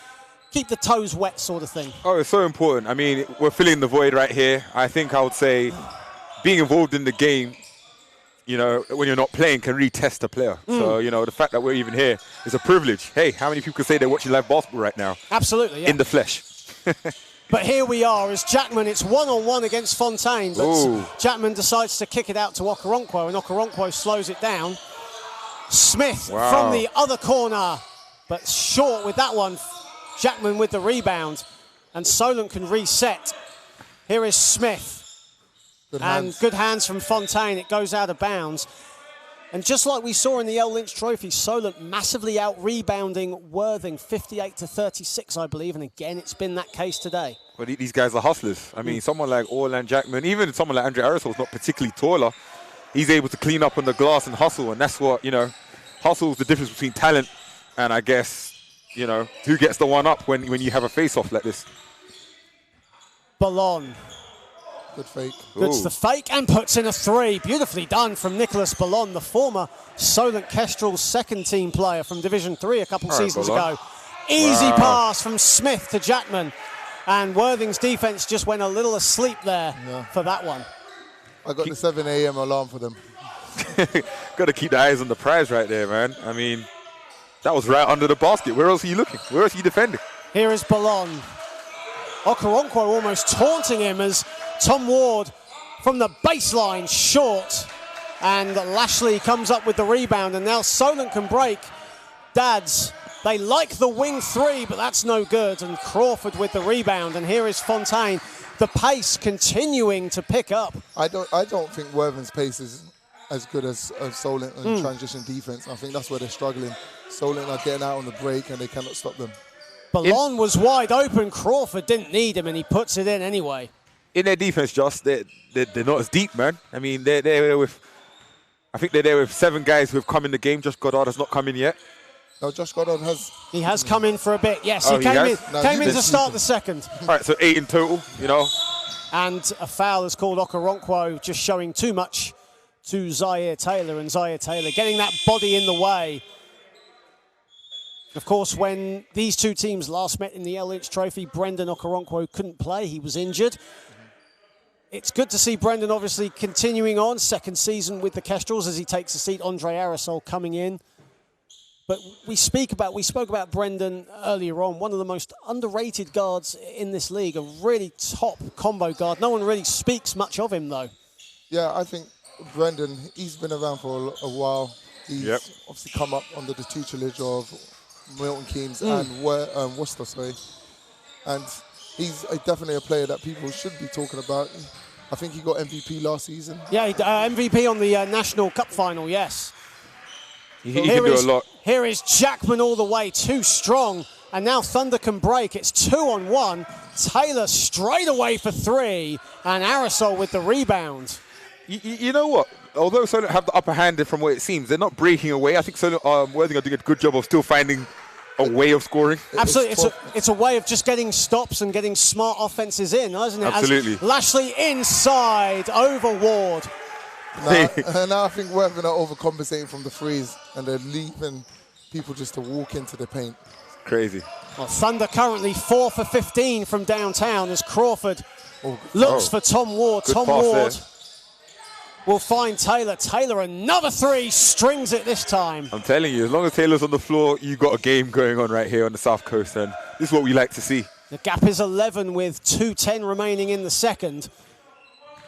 keep the toes wet, sort of thing. Oh, it's so important. I mean, we're filling the void right here. I think I would say being involved in the game, you know, when you're not playing, can really test a player. So, you know, the fact that we're even here is a privilege. Hey, how many people can say they're watching live basketball right now? Absolutely, yeah. In the flesh. But here we are as Jackman, it's one-on-one against Fontaine, but Jackman decides to kick it out to Okoronkwo, and Okoronkwo slows it down. Smith from the other corner, but short with that one. Jackman with the rebound, and Solent can reset. Here is Smith. Good hands from Fontaine. It goes out of bounds. And just like we saw in the L. Lynch Trophy, Solent massively out-rebounding Worthing, 58-36, I believe. And again, it's been that case today. Well, these guys are hustlers. I mean, someone like Orlan Jackman, even someone like Andre Arisol is not particularly taller. He's able to clean up on the glass and hustle. And that's what, you know, hustle is the difference between talent and, I guess, you know, who gets the one up when you have a face-off like this. Ballon. Good fake. Goods the fake and puts in a three. Beautifully done from Nicholas Ballon, the former Solent Kestrels second team player from Division 3 a couple seasons ago. Easy pass from Smith to Jackman. And Worthing's defense just went a little asleep there for that one. I got the 7 a.m. alarm for them. Got to keep the eyes on the prize right there, man. I mean, that was right under the basket. Where else are you looking? Where else are you defending? Here is Ballon. Okoronkwo almost taunting him as Tom Ward from the baseline short. And Lashley comes up with the rebound, and now Solent can break. Dads, they like the wing three, but that's no good. And Crawford with the rebound, and here is Fontaine. The pace continuing to pick up. I don't think Worthing's pace is as good as Solent in transition defense. I think that's where they're struggling. Solent are getting out on the break, and they cannot stop them. Ballon was wide open. Crawford didn't need him, and he puts it in anyway. In their defense, Josh, they're not as deep, man. I mean, they're there with, I think they're there with 7 guys who have come in the game. Josh Goddard has not come in yet. No, Josh Goddard has. He has come in for a bit. Yes, he came in to start the second. All right, so 8 in total, you know. And a foul is called. Okoronkwo just showing too much to Zaire Taylor, and Zaire Taylor getting that body in the way. Of course, when these two teams last met in the L. Lynch Trophy, Brendan Okoronkwo couldn't play. He was injured. It's good to see Brendan obviously continuing on, second season with the Kestrels as he takes a seat. Andre Arisol coming in. But we spoke about Brendan earlier on, one of the most underrated guards in this league, a really top combo guard. No one really speaks much of him, though. Yeah, I think Brendan, he's been around for a while. He's obviously come up under the tutelage of Milton Keynes and Worcester, sorry. And he's definitely a player that people should be talking about. I think he got MVP last season. Yeah, MVP on the National Cup final, yes. He can do a lot. Here is Jackman all the way, too strong. And now Thunder can break. It's 2-on-1. Taylor straight away for 3. And Arisol with the rebound. You know what? Although Solent have the upper hand from what it seems, they're not breaking away. I think Solent Worthing are doing a good job of still finding a way of scoring. Absolutely. It's a way of just getting stops and getting smart offenses in, isn't it? Absolutely. As Lashley inside over Ward. Now I think Worthing are overcompensating from the threes, and they're leaving people just to walk into the paint. Crazy. Well, Thunder currently 4 for 15 from downtown as Crawford looks for Tom Ward. Good Tom pass Ward there. Will find Taylor. Taylor, another 3, strings it this time. I'm telling you, as long as Taylor's on the floor, you've got a game going on right here on the South Coast, and this is what we like to see. The gap is 11 with 2:10 remaining in the second.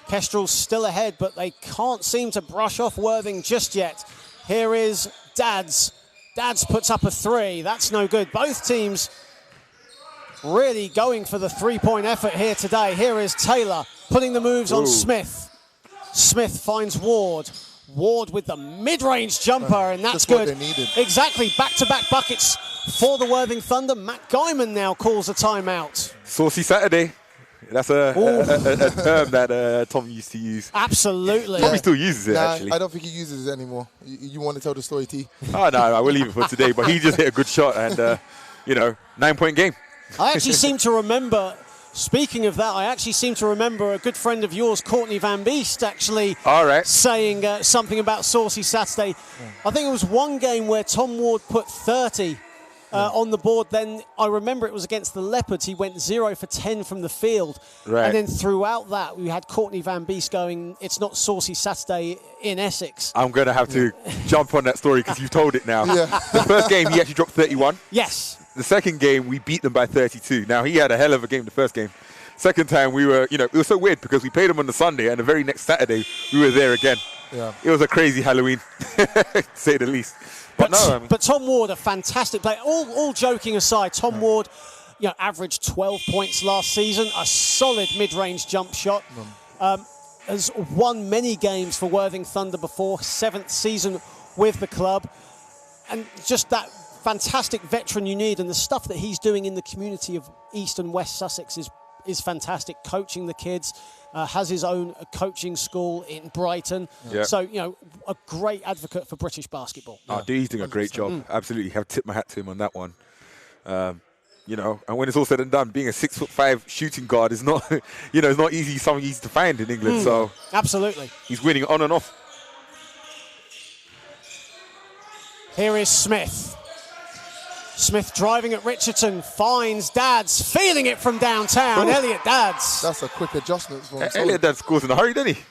Kestrels still ahead, but they can't seem to brush off Worthing just yet. Here is Dads. Dads puts up a 3. That's no good. Both teams really going for the three-point effort here today. Here is Taylor putting the moves on Smith. Smith finds Ward. Ward with the mid-range jumper, and that's good. What they needed. Exactly, back-to-back buckets for the Worthing Thunder. Matt Guyman now calls a timeout. Saucy Saturday. That's a term that Tom used to use. Absolutely. Probably still uses it, actually. I don't think he uses it anymore. You want to tell the story, T? Oh, no, I will leave it for today. But he just hit a good shot and, 9-point game. I actually seem to remember, speaking of that, I actually seem to remember a good friend of yours, Courtney Van Beest, actually saying something about Saucy Saturday. I think it was one game where Tom Ward put 30 on the board. Then I remember it was against the Leopards. He went 0 for 10 from the field. Right. And then throughout that, we had Courtney Van Beest going, it's not Saucy Saturday in Essex. I'm going to have to jump on that story because you've told it now. The first game, he actually dropped 31. Yes. The second game, we beat them by 32. Now, he had a hell of a game the first game. Second time, we were, it was so weird because we played them on the Sunday, and the very next Saturday, we were there again. Yeah. It was a crazy Halloween, to say the least. But Tom Ward, a fantastic player. All joking aside, Tom Ward, averaged 12 points last season, a solid mid-range jump shot. Has won many games for Worthing Thunder before, 7th season with the club. And just that fantastic veteran you need, and the stuff that he's doing in the community of East and West Sussex is fantastic. Coaching the kids, has his own coaching school in Brighton. Yeah. So, a great advocate for British basketball. Oh, dude, he's doing a great job. Absolutely. Have tipped my hat to him on that one. And when it's all said and done, being a 6'5" shooting guard is not, it's not easy, something easy to find in England. So absolutely. He's winning on and off. Here is Smith. Smith driving at Richardson, finds Dads, feeling it from downtown. Elliot Dads. That's a quick adjustment from Elliot Dads scores in a hurry, didn't he?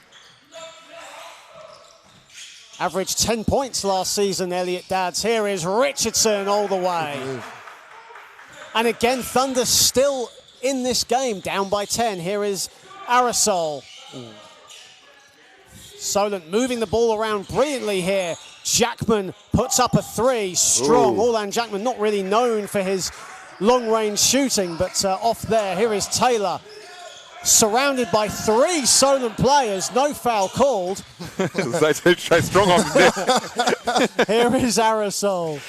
Averaged 10 points last season, Elliot Dads. Here is Richardson all the way. And again, Thunder still in this game, down by 10. Here is Aerosol. Solent moving the ball around brilliantly here. Jackman puts up a 3, strong. Orlan Jackman, not really known for his long-range shooting, but off there. Here is Taylor, surrounded by 3 Solent players, no foul called. Strong on there. Here is Aerosol.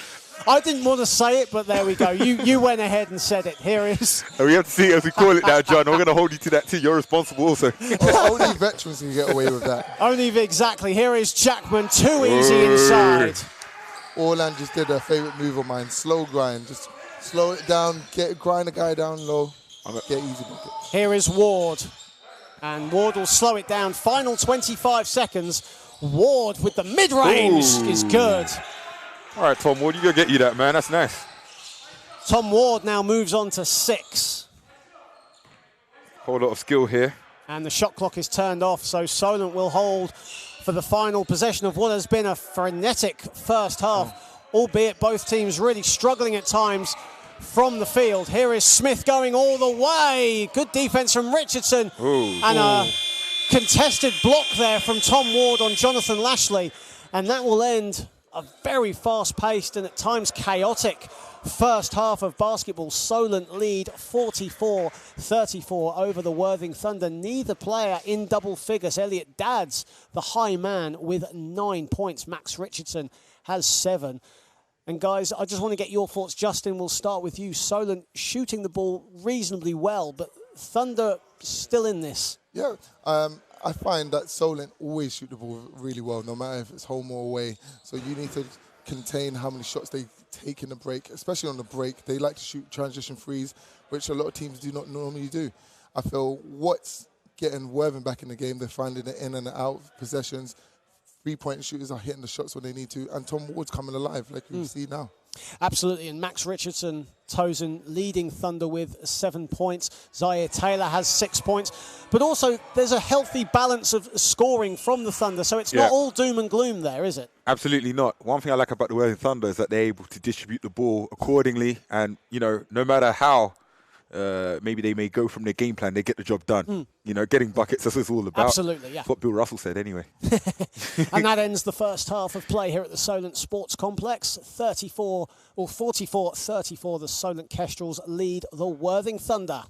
I didn't want to say it, but there we go. You went ahead and said it. Here is. We have to see it as we call it now, John. We're going to hold you to that too. You're responsible also. Only veterans can get away with that. Exactly. Here is Jackman, too easy inside. Orlan just did a favourite move of mine. Slow grind. Just slow it down, grind the guy down low, get easy buckets. Here is Ward. And Ward will slow it down. Final 25 seconds. Ward with the mid-range is good. All right, Tom Ward, you go get you that, man. That's nice. Tom Ward now moves on to 6. Whole lot of skill here. And the shot clock is turned off, so Solent will hold for the final possession of what has been a frenetic first half, albeit both teams really struggling at times from the field. Here is Smith going all the way. Good defense from Richardson. And a contested block there from Tom Ward on Jonathan Lashley. And that will end a very fast-paced and at times chaotic first half of basketball. Solent lead 44-34 over the Worthing Thunder. Neither player in double figures. Elliot Dads, the high man, with 9 points. Max Richardson has 7. And guys, I just want to get your thoughts. Justin, we'll start with you. Solent shooting the ball reasonably well, but Thunder still in this. Yeah, I find that Solent always shoot the ball really well, no matter if it's home or away. So you need to contain how many shots they take in the break, especially on the break. They like to shoot transition threes, which a lot of teams do not normally do. I feel what's getting Worthing back in the game, they're finding it in and out of possessions. Three-point shooters are hitting the shots when they need to, and Tom Ward's coming alive, like we see now. Absolutely, and Max Richardson, TOSIN, leading Thunder with 7 points. Zaire Taylor has 6 points. But also, there's a healthy balance of scoring from the Thunder, so it's not all doom and gloom there, is it? Absolutely not. One thing I like about the Worthing Thunder is that they're able to distribute the ball accordingly, and, no matter how maybe they may go from their game plan, they get the job done. You know, getting buckets, that's what it's all about. Absolutely, yeah. That's what Bill Russell said anyway. And that ends the first half of play here at the Solent Sports Complex. 44-34, the Solent Kestrels lead the Worthing Thunder.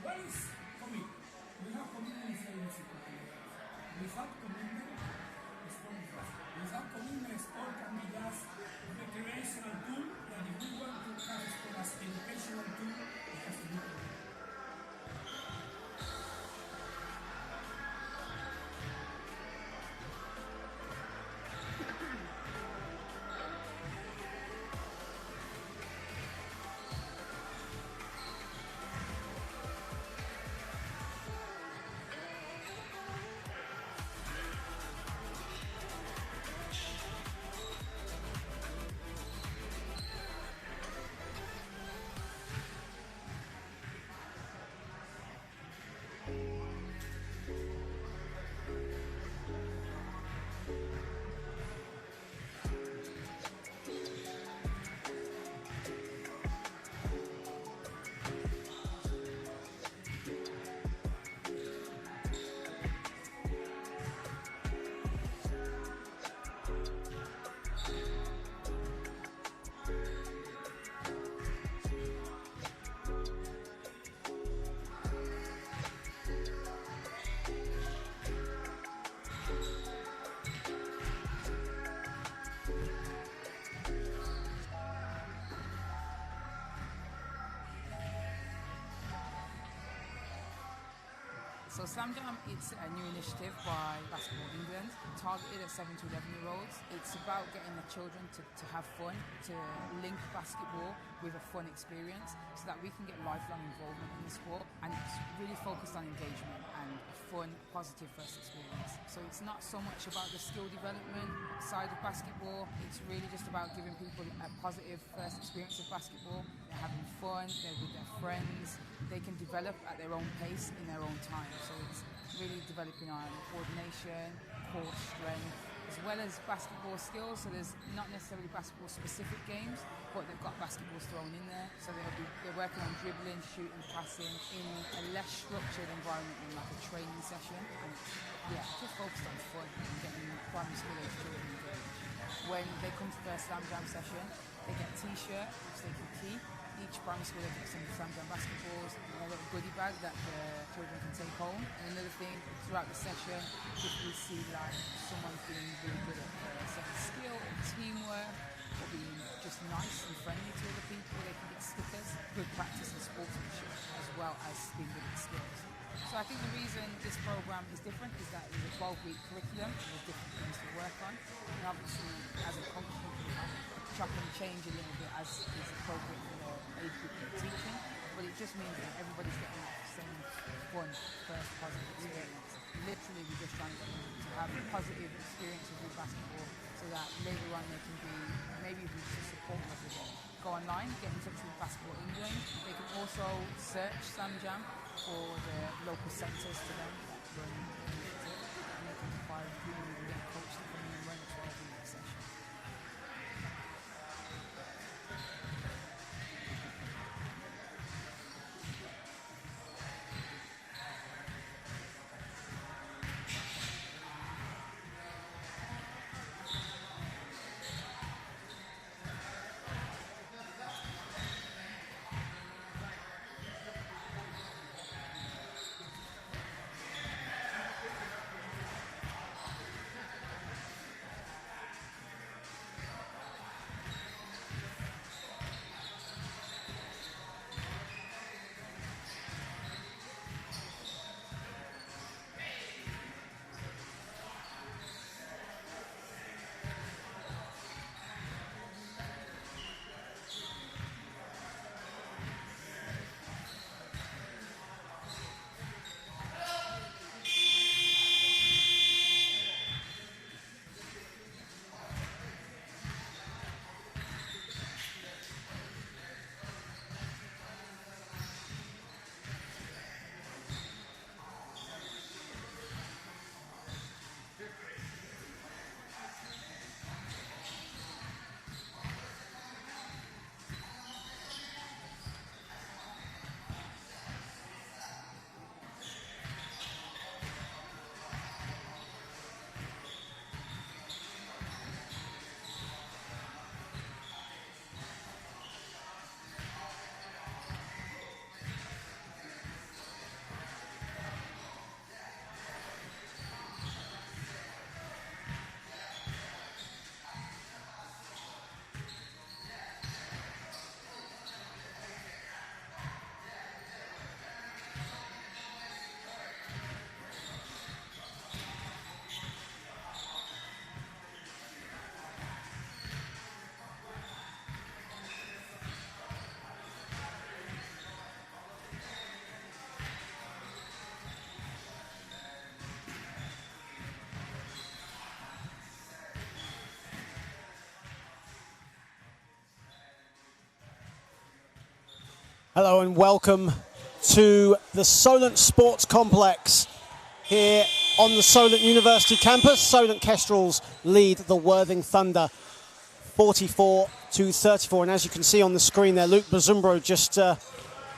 What is commitment? We have commitment is very simple. Without commitment, sport is lost. Without commitment, sport can be just a recreational tool, and if we want to have sport as an educational tool, it has to be committed. So Slam Jam, it's a new initiative by Basketball England, targeted at 7 to 11-year-olds. It's about getting the children to have fun, to link basketball with a fun experience so that we can get lifelong involvement in the sport. And it's really focused on engagement and a fun, positive first experience. So it's not so much about the skill development side of basketball. It's really just about giving people a positive first experience of basketball. They're having fun, they're with their friends, they can develop at their own pace in their own time. So it's really developing on coordination, core strength, as well as basketball skills. So there's not necessarily basketball specific games, but they've got basketballs thrown in there. So they're working on dribbling, shooting, passing in a less structured environment in like a training session. And just focused on fun and getting primary school age children engaged. When they come to their Slam Jam session, they get a t-shirt which they can keep. Each primary school they get some Slam Jam basketballs and a little goodie bag that the children can take home. And another thing, throughout the session, if we see like someone being really good at a certain skill or teamwork or being just nice and friendly to other people, they can get stickers. Good practice and sportsmanship as well as being good at skills. So I think the reason this program is different is that it's a 12-week curriculum and there's different things to work on. And obviously, as a coach, you can chop and change a little bit as is appropriate for the age group you're teaching. But it just means that everybody's getting the same fun, first positive experience. Literally, we're just trying to get them to have positive experiences with basketball so that later on they can be, maybe even just support us with it. Go online, get in touch with Basketball England. They can also search Slam Jam for the local centres to them that run the initiative, and they can find who will get a coach to come in and run a 12-week session. Hello and welcome to the Solent Sports Complex here on the Solent University campus. Solent Kestrels lead the Worthing Thunder 44-34. And as you can see on the screen there, Luke Bazumbro just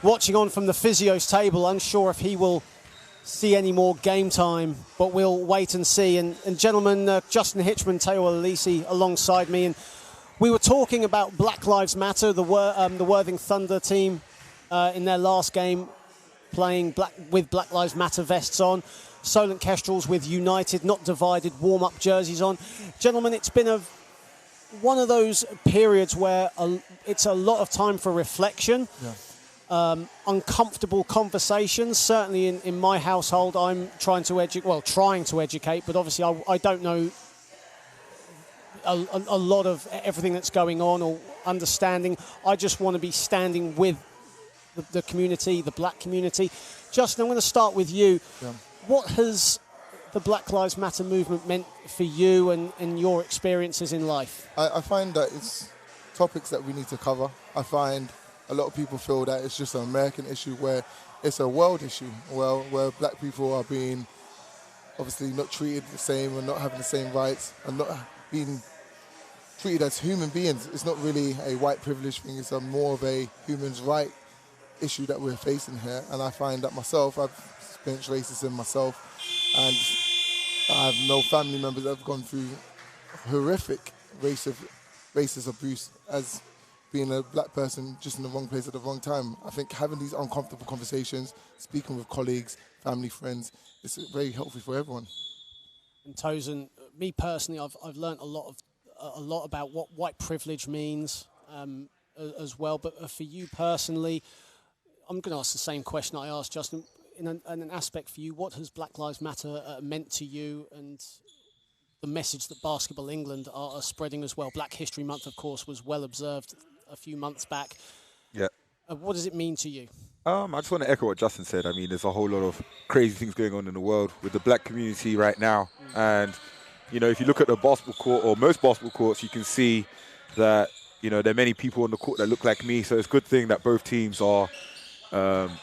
watching on from the physio's table, unsure if he will see any more game time, but we'll wait and see. And gentlemen, Justin Hitchman, Teo Alisi alongside me, and we were talking about Black Lives Matter, the Worthing Thunder team in their last game playing with Black Lives Matter vests on. Solent Kestrels with United, not divided, warm-up jerseys on. Gentlemen, it's been one of those periods where it's a lot of time for reflection. Yeah. Uncomfortable conversations. Certainly in my household, I'm trying to educate, but obviously I don't know a lot of everything that's going on or understanding. I just want to be standing with the community, the black community. Justin, I'm going to start with you. Yeah. What has the Black Lives Matter movement meant for you and your experiences in life? I find that it's topics that we need to cover. I find a lot of people feel that it's just an American issue, where it's a world issue, where black people are being obviously not treated the same and not having the same rights and not being treated as human beings. It's not really a white privilege thing. It's more of a human's right issue that we're facing here. And I find that myself, I've experienced racism myself, and I have no family members that have gone through horrific racist abuse as being a black person just in the wrong place at the wrong time. I think having these uncomfortable conversations, speaking with colleagues, family, friends, it's very helpful for everyone. And TOSIN, me personally, I've learned a lot about what white privilege means as well. But for you personally, I'm going to ask the same question I asked Justin. In an aspect for you, what has Black Lives Matter meant to you, and the message that Basketball England are spreading as well? Black History Month, of course, was well observed a few months back. Yeah. What does it mean to you? I just want to echo what Justin said. I mean, there's a whole lot of crazy things going on in the world with the black community right now. And, you know, if you look at the basketball court or most basketball courts, you can see that, you know, there are many people on the court that look like me. So it's a good thing that both teams are,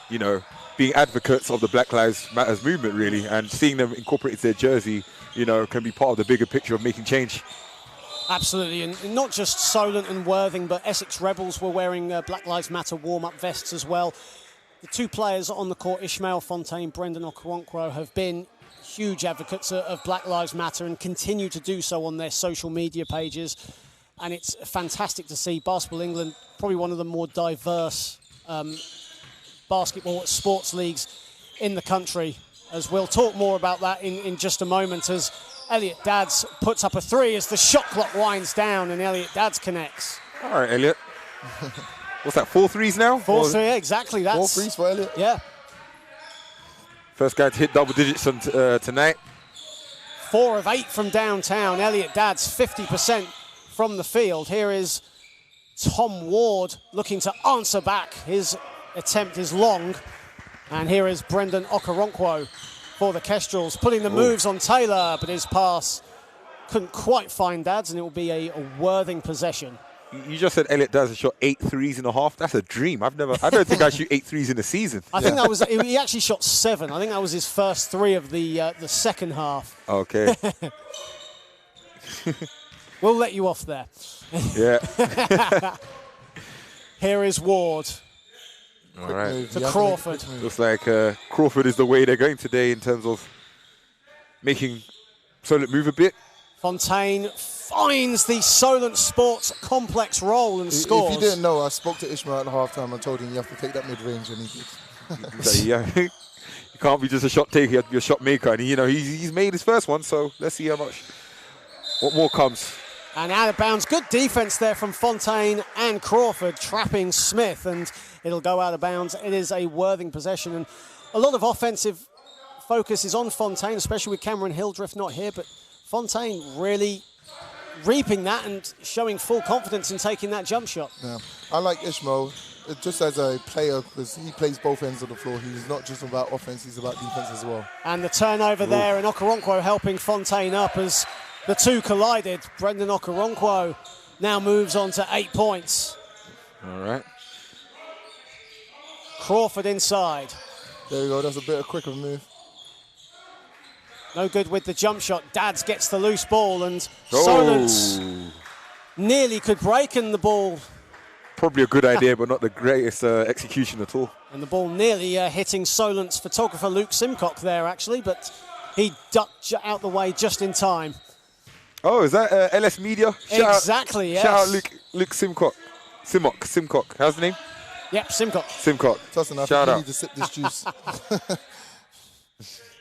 you know, being advocates of the Black Lives Matter movement, really, and seeing them incorporate their jersey, you know, can be part of the bigger picture of making change. Absolutely, and not just Solent and Worthing, but Essex Rebels were wearing Black Lives Matter warm-up vests as well. The two players on the court, Ishmael Fontaine, Brendan Okoronkwo, have been huge advocates of Black Lives Matter and continue to do so on their social media pages. And it's fantastic to see Basketball England, probably one of the more diverse basketball sports leagues in the country, as we'll talk more about that in just a moment, as Elliot Dadds puts up a three as the shot clock winds down and Elliot Dadds connects. All right, Elliot. What's that, 4 threes now? 4 3, yeah, exactly. That's 4 threes for Elliot. Yeah. First guy to hit double digits tonight. 4 of 8 from downtown. Elliot Dadds, 50% from the field. Here is Tom Ward looking to answer back. His attempt is long. And here is Brendan Okoronkwo for the Kestrels, putting the moves on Taylor, but his pass couldn't quite find Dadds, and it will be a Worthing possession. You just said Elliot Dadds has shot 8 threes in a half. That's a dream. I don't think I shoot 8 threes in a season. I think that was, he actually shot 7. I think that was his first 3 of the second half. Okay. We'll let you off there. Yeah. Here is Ward. All right. To Crawford. Looks like Crawford is the way they're going today in terms of making Solent move a bit. Fontaine finds the Solent Sports Complex roll and scores. If you didn't know, I spoke to Ishmael at halftime and told him you have to take that mid-range, and he did. Yeah. You can't be just a shot taker, you have to be a shot maker. And, you know, he's made his first one, so let's see what more comes. And out of bounds. Good defense there from Fontaine and Crawford, trapping Smith, and it'll go out of bounds. It is a Worthing possession, and a lot of offensive focus is on Fontaine, especially with Cameron Hildreth not here, but Fontaine really reaping that and showing full confidence in taking that jump shot. Yeah, I like Ishmael just as a player, because he plays both ends of the floor. He's not just about offense, he's about defense as well. And the turnover there, and Okoronkwo helping Fontaine up as the two collided. Brendan Okoronkwo now moves on to 8 points. All right. Crawford inside. There we go. That's a bit of quicker move. No good with the jump shot. Dads gets the loose ball, and Solent nearly could break, and the ball. Probably a good idea, but not the greatest execution at all. And the ball nearly hitting Solent's photographer Luke Simcock there, actually, but he ducked out the way just in time. Oh, is that LS Media? Exactly, yes. Shout out Luke Simcock. Simcock. How's the name? Yep, Simcock. Tosin, I Shout think you out. need to sip this juice.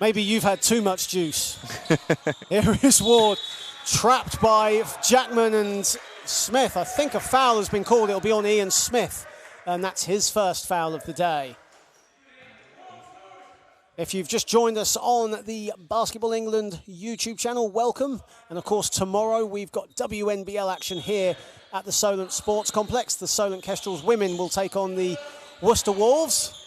Maybe you've had too much juice. Here is Ward, trapped by Jackman and Smith. I think a foul has been called. It'll be on Ian Smith, and that's his first foul of the day. If you've just joined us on the Basketball England YouTube channel, welcome. And of course, tomorrow we've got WNBL action here at the Solent Sports Complex. The Solent Kestrels women will take on the Worcester Wolves.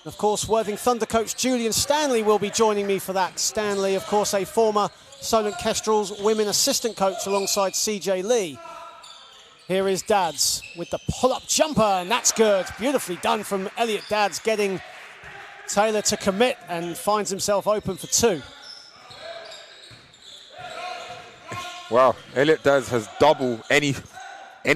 Of course, Worthing Thunder coach Julian Stanley will be joining me for that. Stanley, of course, a former Solent Kestrels women assistant coach alongside CJ Lee. Here is Dads with the pull-up jumper, and that's good. Beautifully done from Elliot Dads, getting Taylor to commit, and finds himself open for two. Wow, Elliot Dads has double any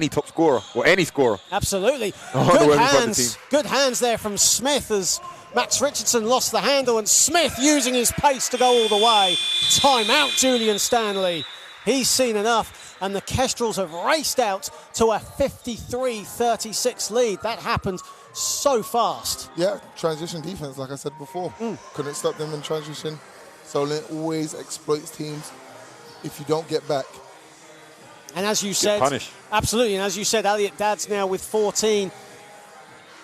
top scorer or any scorer. Absolutely. Oh, Good hands there from Smith as Max Richardson lost the handle, and Smith using his pace to go all the way. Timeout, Julian Stanley. He's seen enough, and the Kestrels have raced out to a 53-36 lead. That happened so fast. Yeah, transition defense, like I said before. Couldn't stop them in transition. Solent always exploits teams if you don't get back. And as you said, punished. Absolutely, and as you said, Elliot Dads now with 14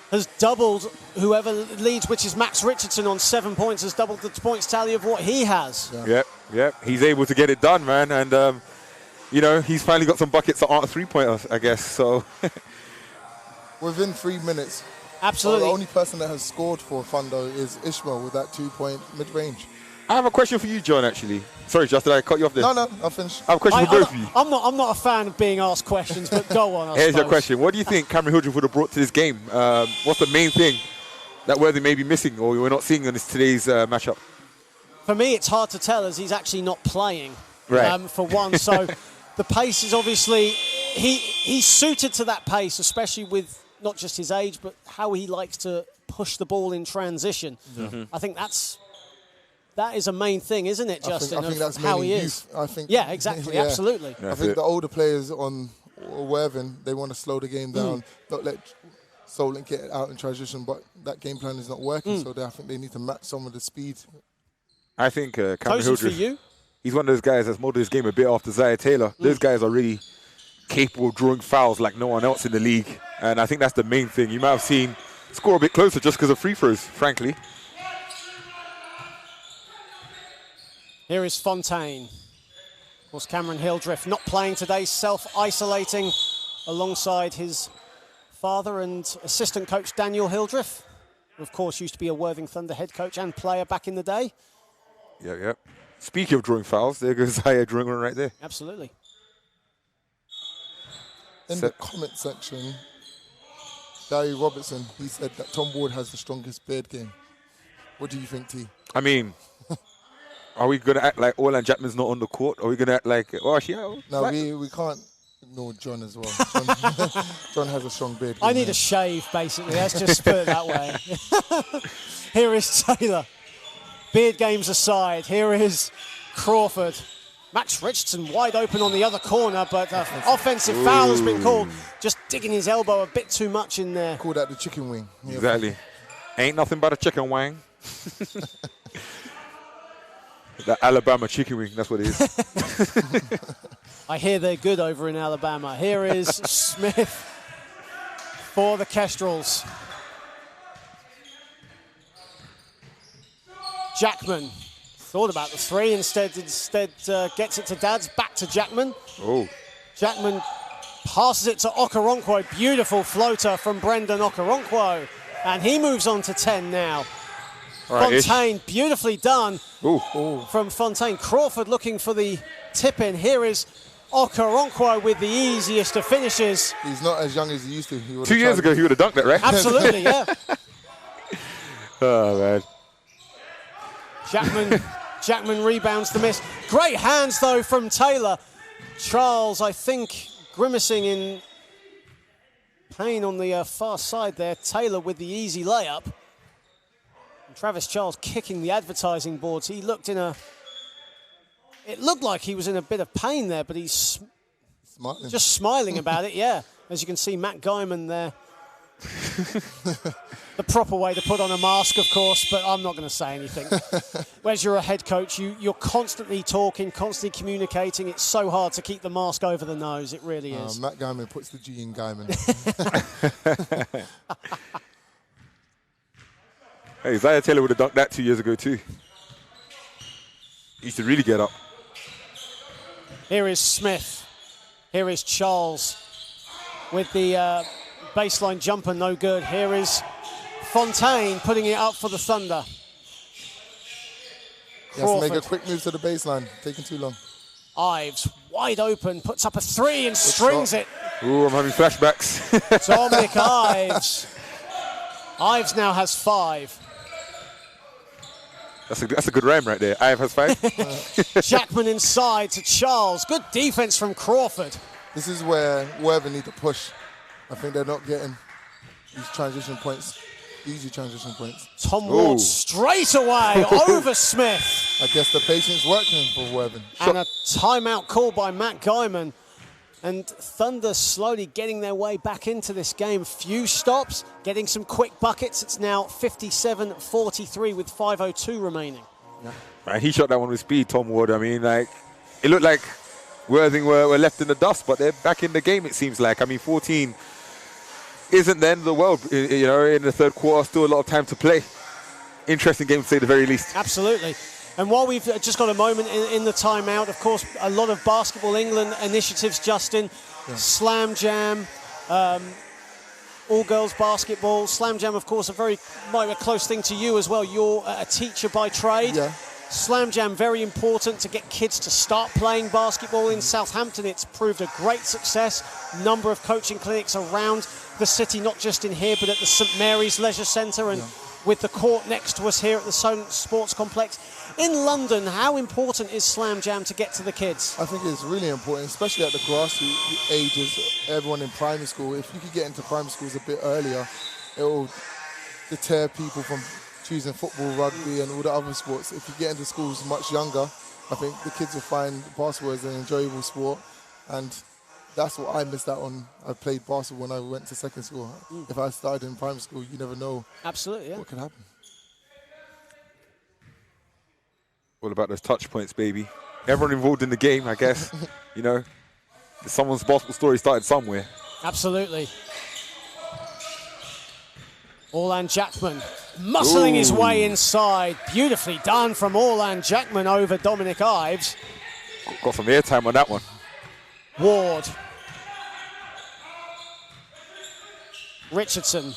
has doubled whoever leads, which is Max Richardson on 7 points, has doubled the points tally of what he has. Yep. He's able to get it done, man. And, you know, he's finally got some buckets that aren't three-pointers, I guess. So Within 3 minutes. Absolutely. The only person that has scored for Thunder is Ishmael with that 2-point mid-range. I have a question for you, John, actually. Sorry, Just, did I cut you off there? No, I'll finish. I have a question for both of you. I'm not a fan of being asked questions, but go on. Here's your question. What do you think Cameron Hildreth would have brought to this game? What's the main thing that Worthing may be missing or we're not seeing in today's matchup? For me, it's hard to tell as he's actually not playing, Right. for one. So the pace is obviously, he's suited to that pace, especially with not just his age, but how he likes to push the ball in transition. I think that is a main thing, isn't it, Justin? I think that's how mainly he youth. is. I think. Yeah, exactly, absolutely. I think the older players on Worthing, they want to slow the game down, don't let Solent get out in transition, but that game plan is not working, so I think they need to match some of the speed. I think Cameron TOSIN for Hildreth, you? he's one of those guys that's molded his game a bit after Zaire Taylor. Those guys are really capable of drawing fouls like no one else in the league, and I think that's the main thing. You might have seen score a bit closer just because of free throws, frankly. Here is Fontaine. Of course, Cameron Hildreth not playing today, self-isolating alongside his father and assistant coach Daniel Hildreth, who of course used to be a Worthing Thunder head coach and player back in the day. Yeah. Speaking of drawing fouls, there goes Zaire drawing one right there. Absolutely. In the comment section, Gary Robertson, he said that Tom Ward has the strongest beard game. What do you think, T? I mean, are we going to act like Orlan Jackman's not on the court? Are we going to act like, No, we can't ignore John as well. John has a strong beard. I need a shave, basically. Let's just put it that way. Here is Taylor. Beard games aside, here is Crawford. Max Richardson wide open on the other corner, but offensive foul has been called. Just digging his elbow a bit too much in there. Call that the chicken wing. Exactly. Ain't nothing but a chicken wing. The Alabama chicken wing, that's what it is. I hear they're good over in Alabama. Here is Smith for the Kestrels. Jackman thought about the three, instead gets it to Dads, back to Jackman. Oh. Jackman passes it to Okoronkwo. Beautiful floater from Brendan Okoronkwo. And he moves on to 10 now. Right, Fontaine, beautifully done. Ooh. From Fontaine. Crawford looking for the tip-in. Here is Okoronkwo with the easiest of finishes. He's not as young as he used to. 2 years ago, he would have dunked it, right? Absolutely, yeah. Oh, man. Jackman rebounds the miss. Great hands, though, from Taylor. Charles, I think, grimacing in pain on the far side there. Taylor with the easy layup. And Travis Charles kicking the advertising boards. He looked in a... It looked like he was in a bit of pain there, but he's just smiling about it, yeah. As you can see, Matt Guyman there. The proper way to put on a mask, of course, but I'm not going to say anything. Whereas you're a head coach, you're constantly talking, constantly communicating. It's so hard to keep the mask over the nose. It really is. Matt Guyman puts the G in Guyman. Hey, Isaiah Taylor would have dunked that 2 years ago, too. He used to really get up. Here is Smith. Here is Charles with the baseline jumper, no good. Here is Fontaine putting it up for the Thunder. He has to make a quick move to the baseline, taking too long. Ives, wide open, puts up a three and strings it. Ooh, I'm having flashbacks. Dominic Ives. Ives now has 5. That's a good rhyme right there. Ives has 5. Jackman inside to Charles. Good defense from Crawford. This is where Worthing need to push. I think they're not getting these transition points, easy transition points. Tom Ward straight away over Smith. I guess the patience working for Worthing. And a timeout call by Matt Guyman. And Thunder slowly getting their way back into this game. Few stops, getting some quick buckets. It's now 57-43 with 5:02 remaining. Yeah. Man, he shot that one with speed, Tom Ward. I mean, like, it looked like Worthing were left in the dust, but they're back in the game, it seems like. I mean, 14 isn't the end of the world, you know, in the third quarter. Still a lot of time to play. Interesting game, to say the very least. Absolutely. And while we've just got a moment in the timeout, of course, a lot of Basketball England initiatives, Justin. Yeah. Slam Jam, all-girls basketball. Slam Jam, of course, might be a close thing to you as well. You're a teacher by trade. Yeah. Slam Jam, very important to get kids to start playing basketball in Southampton. It's proved a great success. Number of coaching clinics around the city, not just in here, but at the St Mary's Leisure Centre and with the court next to us here at the Solent Sports Complex. In London, how important is Slam Jam to get to the kids? I think it's really important, especially at the grassroots ages, everyone in primary school. If you could get into primary schools a bit earlier, it will deter people from choosing football, rugby and all the other sports. If you get into schools much younger, I think the kids will find basketball as an enjoyable sport, and that's what I missed out on. I played basketball when I went to second school. If I started in primary school, you never know what could happen. All about those touch points, baby. Everyone involved in the game, I guess. You know, someone's basketball story started somewhere. Absolutely. Orlan Jackman muscling his way inside. Beautifully done from Orlan Jackman over Dominic Ives. Got some airtime on that one. Ward. Richardson.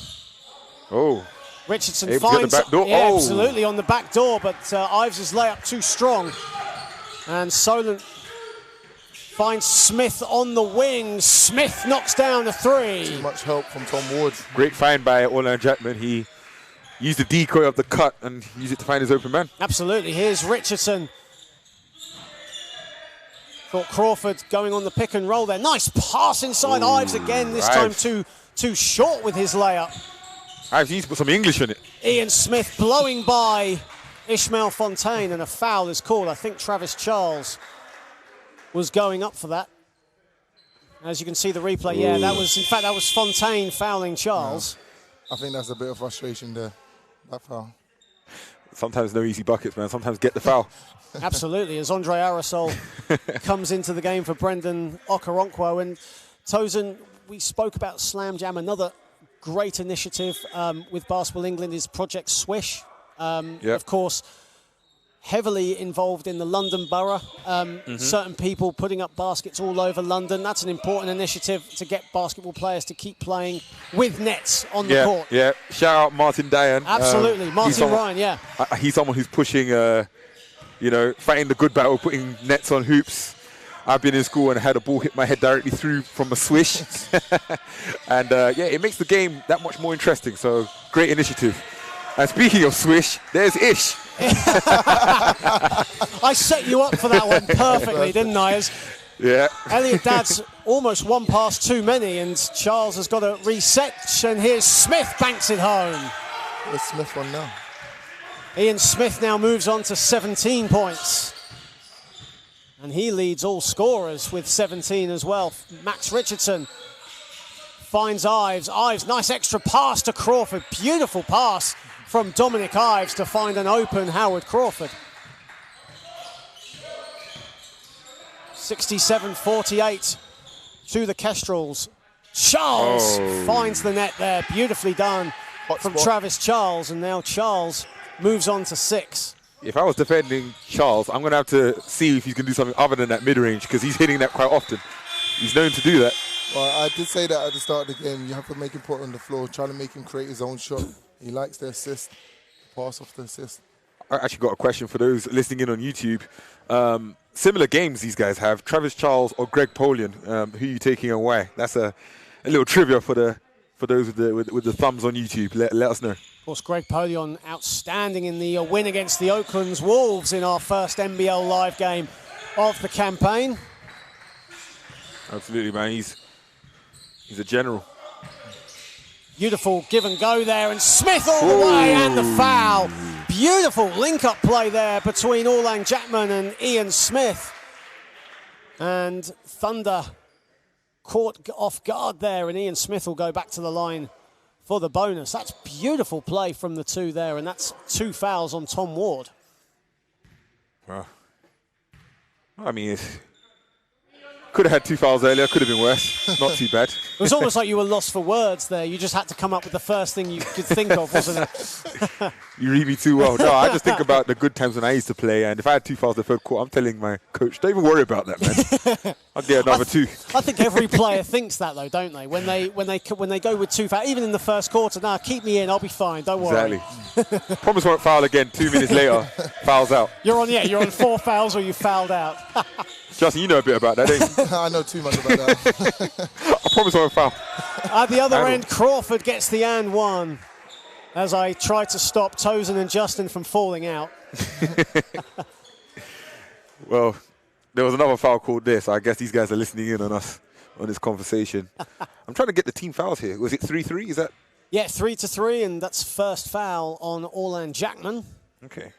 Richardson finds... the back door. Yeah, absolutely, on the back door, but Ives' layup too strong. And Solent finds Smith on the wing. Smith knocks down a three. Too much help from Tom Ward. Great find by Orlan Jackman. He used the decoy of the cut and used it to find his open man. Absolutely. Here's Richardson. Thought Crawford going on the pick and roll there. Nice pass inside. Ives again, this time too short with his layup. Ives needs to put some English in it. Ian Smith blowing by Ishmael Fontaine, and a foul is called. I think Travis Charles was going up for that. As you can see the replay, that was Fontaine fouling Charles. I think that's a bit of frustration there, that foul. Sometimes no easy buckets, man. Sometimes get the foul. Absolutely, as Andre Arasol comes into the game for Brendan Okoronkwo. And Tosin, we spoke about Slam Jam. Another great initiative with Basketball England is Project Swish. Of course, heavily involved in the London Borough. Certain people putting up baskets all over London. That's an important initiative to get basketball players to keep playing with nets on the court. Yeah, shout out Martin Dayan. Absolutely, Martin Ryan, He's someone who's pushing, fighting the good battle, putting nets on hoops. I've been in school and had a ball hit my head directly through from a swish. And it makes the game that much more interesting. So great initiative. And speaking of swish, there's Ish. I set you up for that one perfectly, didn't I? Yeah. Elliot Dad's almost one pass too many, and Charles has got to reset. And here's Smith, banks it home. Where's Smith on now? Ian Smith now moves on to 17 points. And he leads all scorers with 17 as well. Max Richardson finds Ives. Ives, nice extra pass to Crawford. Beautiful pass from Dominic Ives to find an open Howard Crawford. 67-48 to the Kestrels. Charles finds the net there. Beautifully done from Travis Charles. And now Charles moves on to 6. If I was defending Charles, I'm going to have to see if he's going to do something other than that mid-range, because he's hitting that quite often. He's known to do that. Well, I did say that at the start of the game. You have to make him put on the floor, trying to make him create his own shot. He likes the assist, pass off the assist. I actually got a question for those listening in on YouTube. Similar games these guys have. Travis Charles or Greg Polian, who are you taking and why? That's a little trivia for those with the thumbs on YouTube. Let us know. Of course, Greg Polian outstanding in the win against the Oakland's Wolves in our first NBL live game of the campaign. Absolutely, man. He's a general. Beautiful give and go there, and Smith all the way, and the foul. Beautiful link-up play there between Orlan Jackman and Ian Smith. And Thunder caught off guard there, and Ian Smith will go back to the line for the bonus. That's beautiful play from the two there, and that's 2 fouls on Tom Ward. Well, I mean, could have had 2 fouls earlier, could have been worse. Not too bad. It was almost like you were lost for words there. You just had to come up with the first thing you could think of, wasn't it? You read me too well. No, I just think about the good times when I used to play, and if I had 2 fouls in the third quarter, I'm telling my coach, don't even worry about that, man. I'll get another 2. I think every player thinks that, though, don't they? When they go with 2 fouls, even in the first quarter, nah, keep me in, I'll be fine, don't worry. Exactly. Promise won't foul again. 2 minutes later, fouls out. You're on 4 fouls or you fouled out. Justin, you know a bit about that, don't you? I know too much about that. I promise I won't foul. At the other end, Crawford gets the and one as I try to stop Tosin and Justin from falling out. Well, there was another foul called there, so I guess these guys are listening in on us on this conversation. I'm trying to get the team fouls here. Was it 3-3? Is that? Yeah, 3-3, and that's first foul on Orlan Jackman. Okay.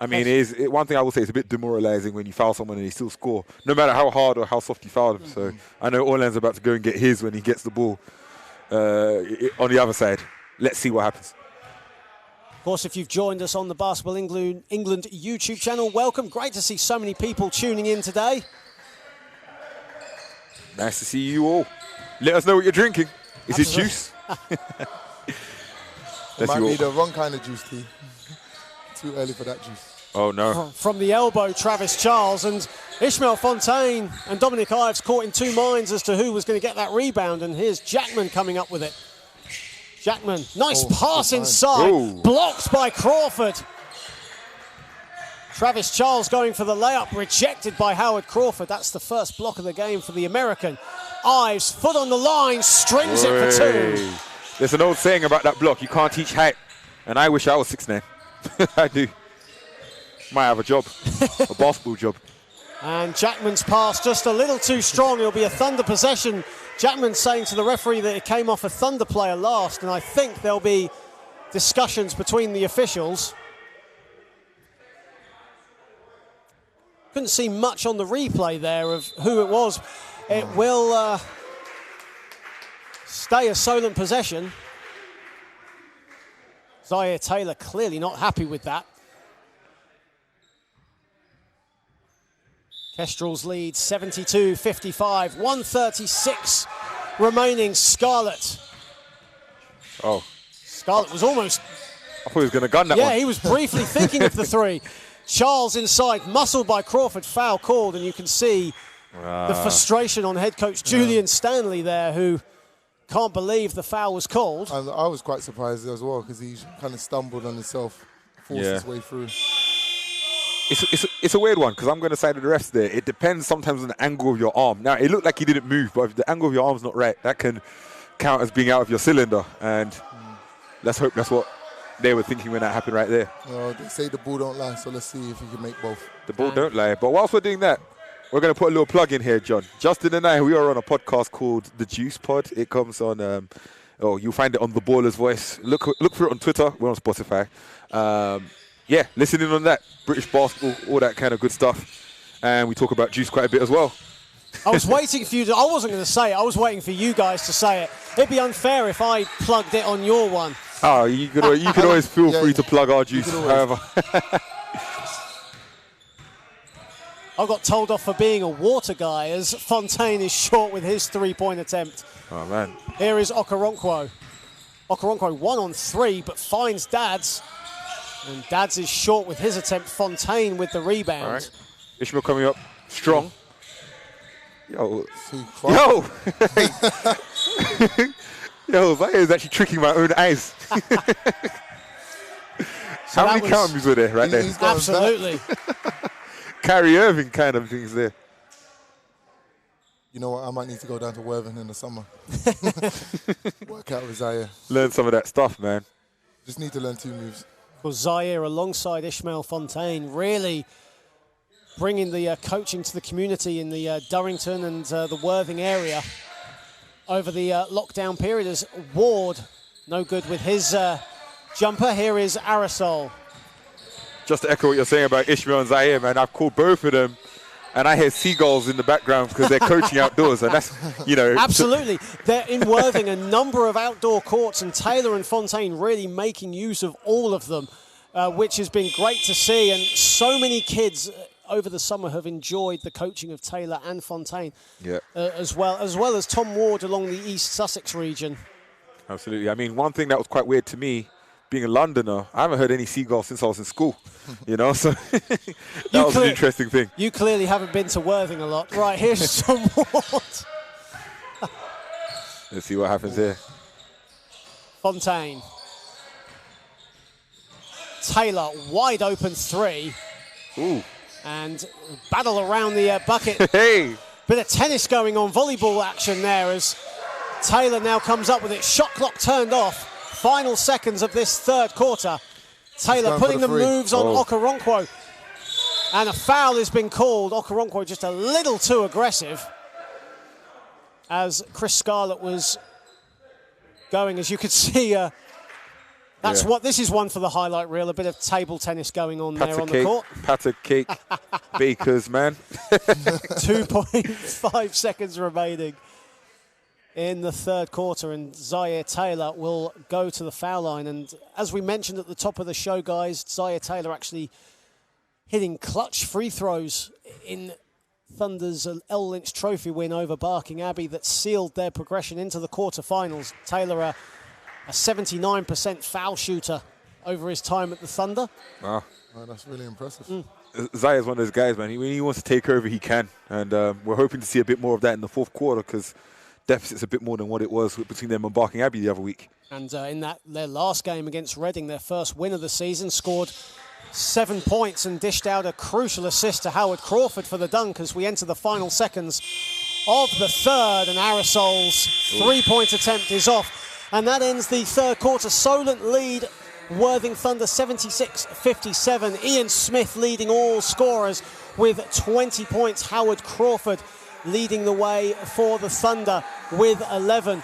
I mean, one thing I will say, it's a bit demoralizing when you foul someone and they still score, no matter how hard or how soft you foul them. So I know Orlan's about to go and get his when he gets the ball on the other side. Let's see what happens. Of course, if you've joined us on the Basketball England YouTube channel, welcome. Great to see so many people tuning in today. Nice to see you all. Let us know what you're drinking. Is it juice? It might be the wrong kind of juice, T. Too early for that juice. Oh, no. From the elbow, Travis Charles, and Ishmael Fontaine and Dominic Ives caught in 2 minds as to who was going to get that rebound, and here's Jackman coming up with it. Jackman, nice pass inside, blocked by Crawford. Travis Charles going for the layup, rejected by Howard Crawford. That's the first block of the game for the American. Ives, foot on the line, strings it for 2. There's an old saying about that block, you can't teach height, and I wish I was 6'9". I do. Might have a job, a basketball job. And Jackman's pass just a little too strong. It'll be a Thunder possession. Jackman saying to the referee that it came off a Thunder player last, and I think there'll be discussions between the officials. Couldn't see much on the replay there of who it was. It will stay a Solent possession. Zaire Taylor clearly not happy with that. Kestrels lead 72-55, 1:36 remaining. Scarlett. Oh. Scarlett was almost... I thought he was going to gun that one. Yeah, he was briefly thinking of the 3. Charles inside, muscled by Crawford, foul called, and you can see the frustration on head coach Julian Stanley there, who can't believe the foul was called. I was quite surprised as well, because he kind of stumbled on himself, forced his way through. It's a weird one, because I'm going to side of the refs there. It depends sometimes on the angle of your arm. Now, it looked like he didn't move, but if the angle of your arm's not right, that can count as being out of your cylinder. And let's hope that's what they were thinking when that happened right there. Well, they say the ball don't lie, so let's see if he can make both. The ball don't lie. But whilst we're doing that, we're going to put a little plug in here, John. Justin and I, we are on a podcast called The Juice Pod. It comes on, you'll find it on The Baller's Voice. Look for it on Twitter. We're on Spotify. Yeah, listen in on that. British basketball, all that kind of good stuff. And we talk about juice quite a bit as well. I was waiting for you to, I wasn't going to say it. I was waiting for you guys to say it. It'd be unfair if I plugged it on your one. Oh, you could always feel free to plug our juice, however. I got told off for being a water guy as Fontaine is short with his three-point attempt. Oh, man. Here is Okoronkwo. Okoronkwo 1 on 3, but finds Dads. And Dads is short with his attempt. Fontaine with the rebound. All right. Ishmael coming up strong. Yo. Yo, that is actually tricking my own eyes. So how many counters were there right there? Absolutely. Kyrie Irving kind of things there. You know what? I might need to go down to Worthing in the summer. Work out with Zaire. Learn some of that stuff, man. Just need to learn 2 moves. Well, Zaire alongside Ishmael Fontaine really bringing the coaching to the community in the Durrington and the Worthing area over the lockdown period as Ward no good with his jumper. Here is Aerosol. Just to echo what you're saying about Ishmael and Zaire, man, I've called both of them and I hear seagulls in the background because they're coaching outdoors, and that's, you know. Absolutely. They're in Worthing, a number of outdoor courts, and Taylor and Fontaine really making use of all of them, which has been great to see. And so many kids over the summer have enjoyed the coaching of Taylor and Fontaine, as well as Tom Ward along the East Sussex region. Absolutely. I mean, one thing that was quite weird to me, being a Londoner, I haven't heard any seagulls since I was in school, you know, so that was an interesting thing. You clearly haven't been to Worthing a lot. Right, here's Tom Ward. Let's see what happens here. Fontaine. Taylor, wide open 3. Ooh. And battle around the bucket. Hey. Bit of tennis going on, volleyball action there as Taylor now comes up with it. Shot clock turned off. Final seconds of this third quarter. Taylor putting the moves on Okoronkwo. And a foul has been called. Okoronkwo just a little too aggressive as Chris Scarlett was going. As you could see, this is one for the highlight reel. A bit of table tennis going on there on the court. Patter cake bakers, man. 2.5 seconds remaining in the third quarter, and Zaire Taylor will go to the foul line. And as we mentioned at the top of the show, guys, Zaire Taylor actually hitting clutch free throws in Thunder's L. Lynch Trophy win over Barking Abbey that sealed their progression into the quarterfinals. Taylor, a 79% foul shooter over his time at the Thunder. Wow. Oh, that's really impressive. Zaire's one of those guys, man. When he wants to take over, he can. And we're hoping to see a bit more of that in the fourth quarter because deficit's a bit more than what it was between them and Barking Abbey the other week. And in their last game against Reading, their first win of the season, scored 7 points and dished out a crucial assist to Howard Crawford for the dunk as we enter the final seconds of the third, and Aerosol's three-point attempt is off. And that ends the third quarter. Solent lead Worthing Thunder 76-57. Ian Smith leading all scorers with 20 points. Howard Crawford leading the way for the Thunder with 11.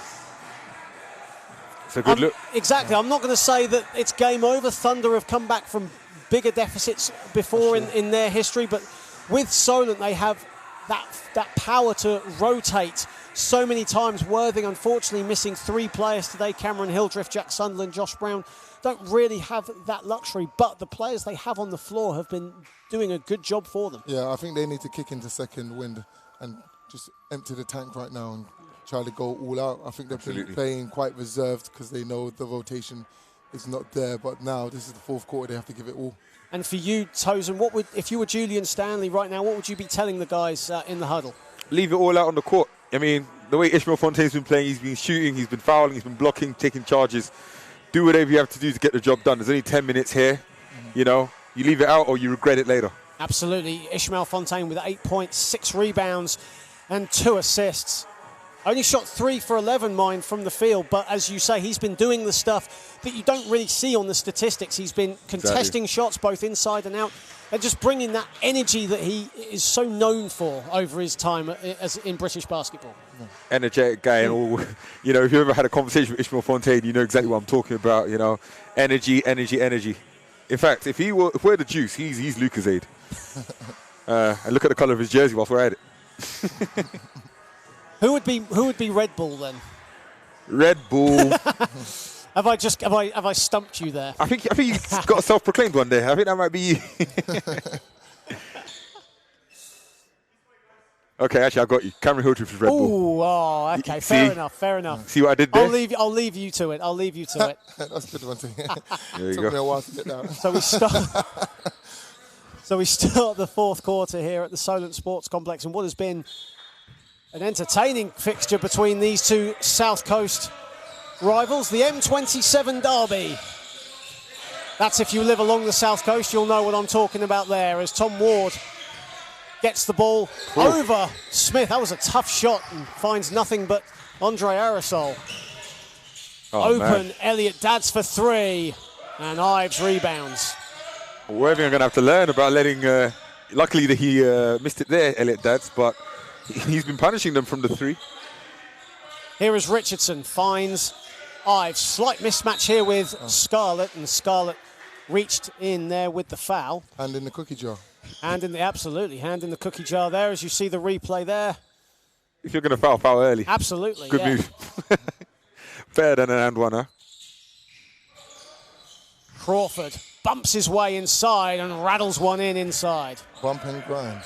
It's a good look. Exactly. I'm not going to say that it's game over. Thunder have come back from bigger deficits before in their history, but with Solent they have that power to rotate so many times. Worthing unfortunately missing 3 players today. Cameron Hildreth, Jack Sunderland, Josh Brown don't really have that luxury, but the players they have on the floor have been doing a good job for them. Yeah, I think they need to kick into second wind and just empty the tank right now and try to go all out. I think they've been playing quite reserved because they know the rotation is not there, but now this is the fourth quarter, they have to give it all. And for you, Tosin, if you were Julian Stanley right now, what would you be telling the guys in the huddle? Leave it all out on the court. I mean, the way Ishmael Fontaine's been playing, he's been shooting, he's been fouling, he's been blocking, taking charges. Do whatever you have to do to get the job done. There's only 10 minutes here. You know, you leave it out or you regret it later. Absolutely. Ishmael Fontaine with 8 points, 6 rebounds and 2 assists. Only shot 3 for 11, mind, from the field. But as you say, he's been doing the stuff that you don't really see on the statistics. He's been contesting shots both inside and out, and just bringing that energy that he is so known for over his time as in British basketball. Energetic guy, and all. You know, if you ever had a conversation with Ishmael Fontaine, you know exactly what I'm talking about. You know, energy, energy, energy. In fact, if we're the juice, he's Lucasade. And look at the colour of his jersey whilst we're at it. Who would be Red Bull then? Red Bull. Have I stumped you there? I think you got self-proclaimed one day. I think that might be you. Okay, actually, I got you. Cameron Hildreth is Red Bull. Oh, okay. Fair enough. Fair enough. See what I did there? I'll leave you to it. I'll leave you to it. That's a good one to hear. There you Took go. me a while to get down. So we start the fourth quarter here at the Solent Sports Complex, and what has been an entertaining fixture between these two South Coast rivals, the M27 Derby. That's if you live along the South Coast, you'll know what I'm talking about there, as Tom Ward gets the ball over Smith. That was a tough shot and finds nothing but Andre Aerosol. Open, man. Elliot Dads for 3, and Ives rebounds. We're going to have to learn about letting... luckily that he missed it there, Elliot Dads, but he's been punishing them from the 3. Here is Richardson, finds Ives. Slight mismatch here with Scarlett, and Scarlett reached in there with the foul. And in the cookie jar. Hand in the cookie jar there, as you see the replay there. If you're going to foul early. Absolutely, Good move. Better than an and one, huh? Crawford bumps his way inside and rattles one inside. Bump and grind.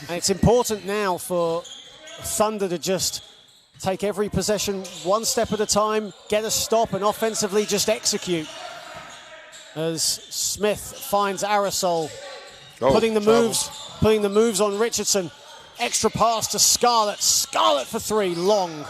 And it's important now for Thunder to just take every possession one step at a time, get a stop, and offensively just execute. As Smith finds Aerosol, putting the moves on Richardson. Extra pass to Scarlett. Scarlett for 3, long.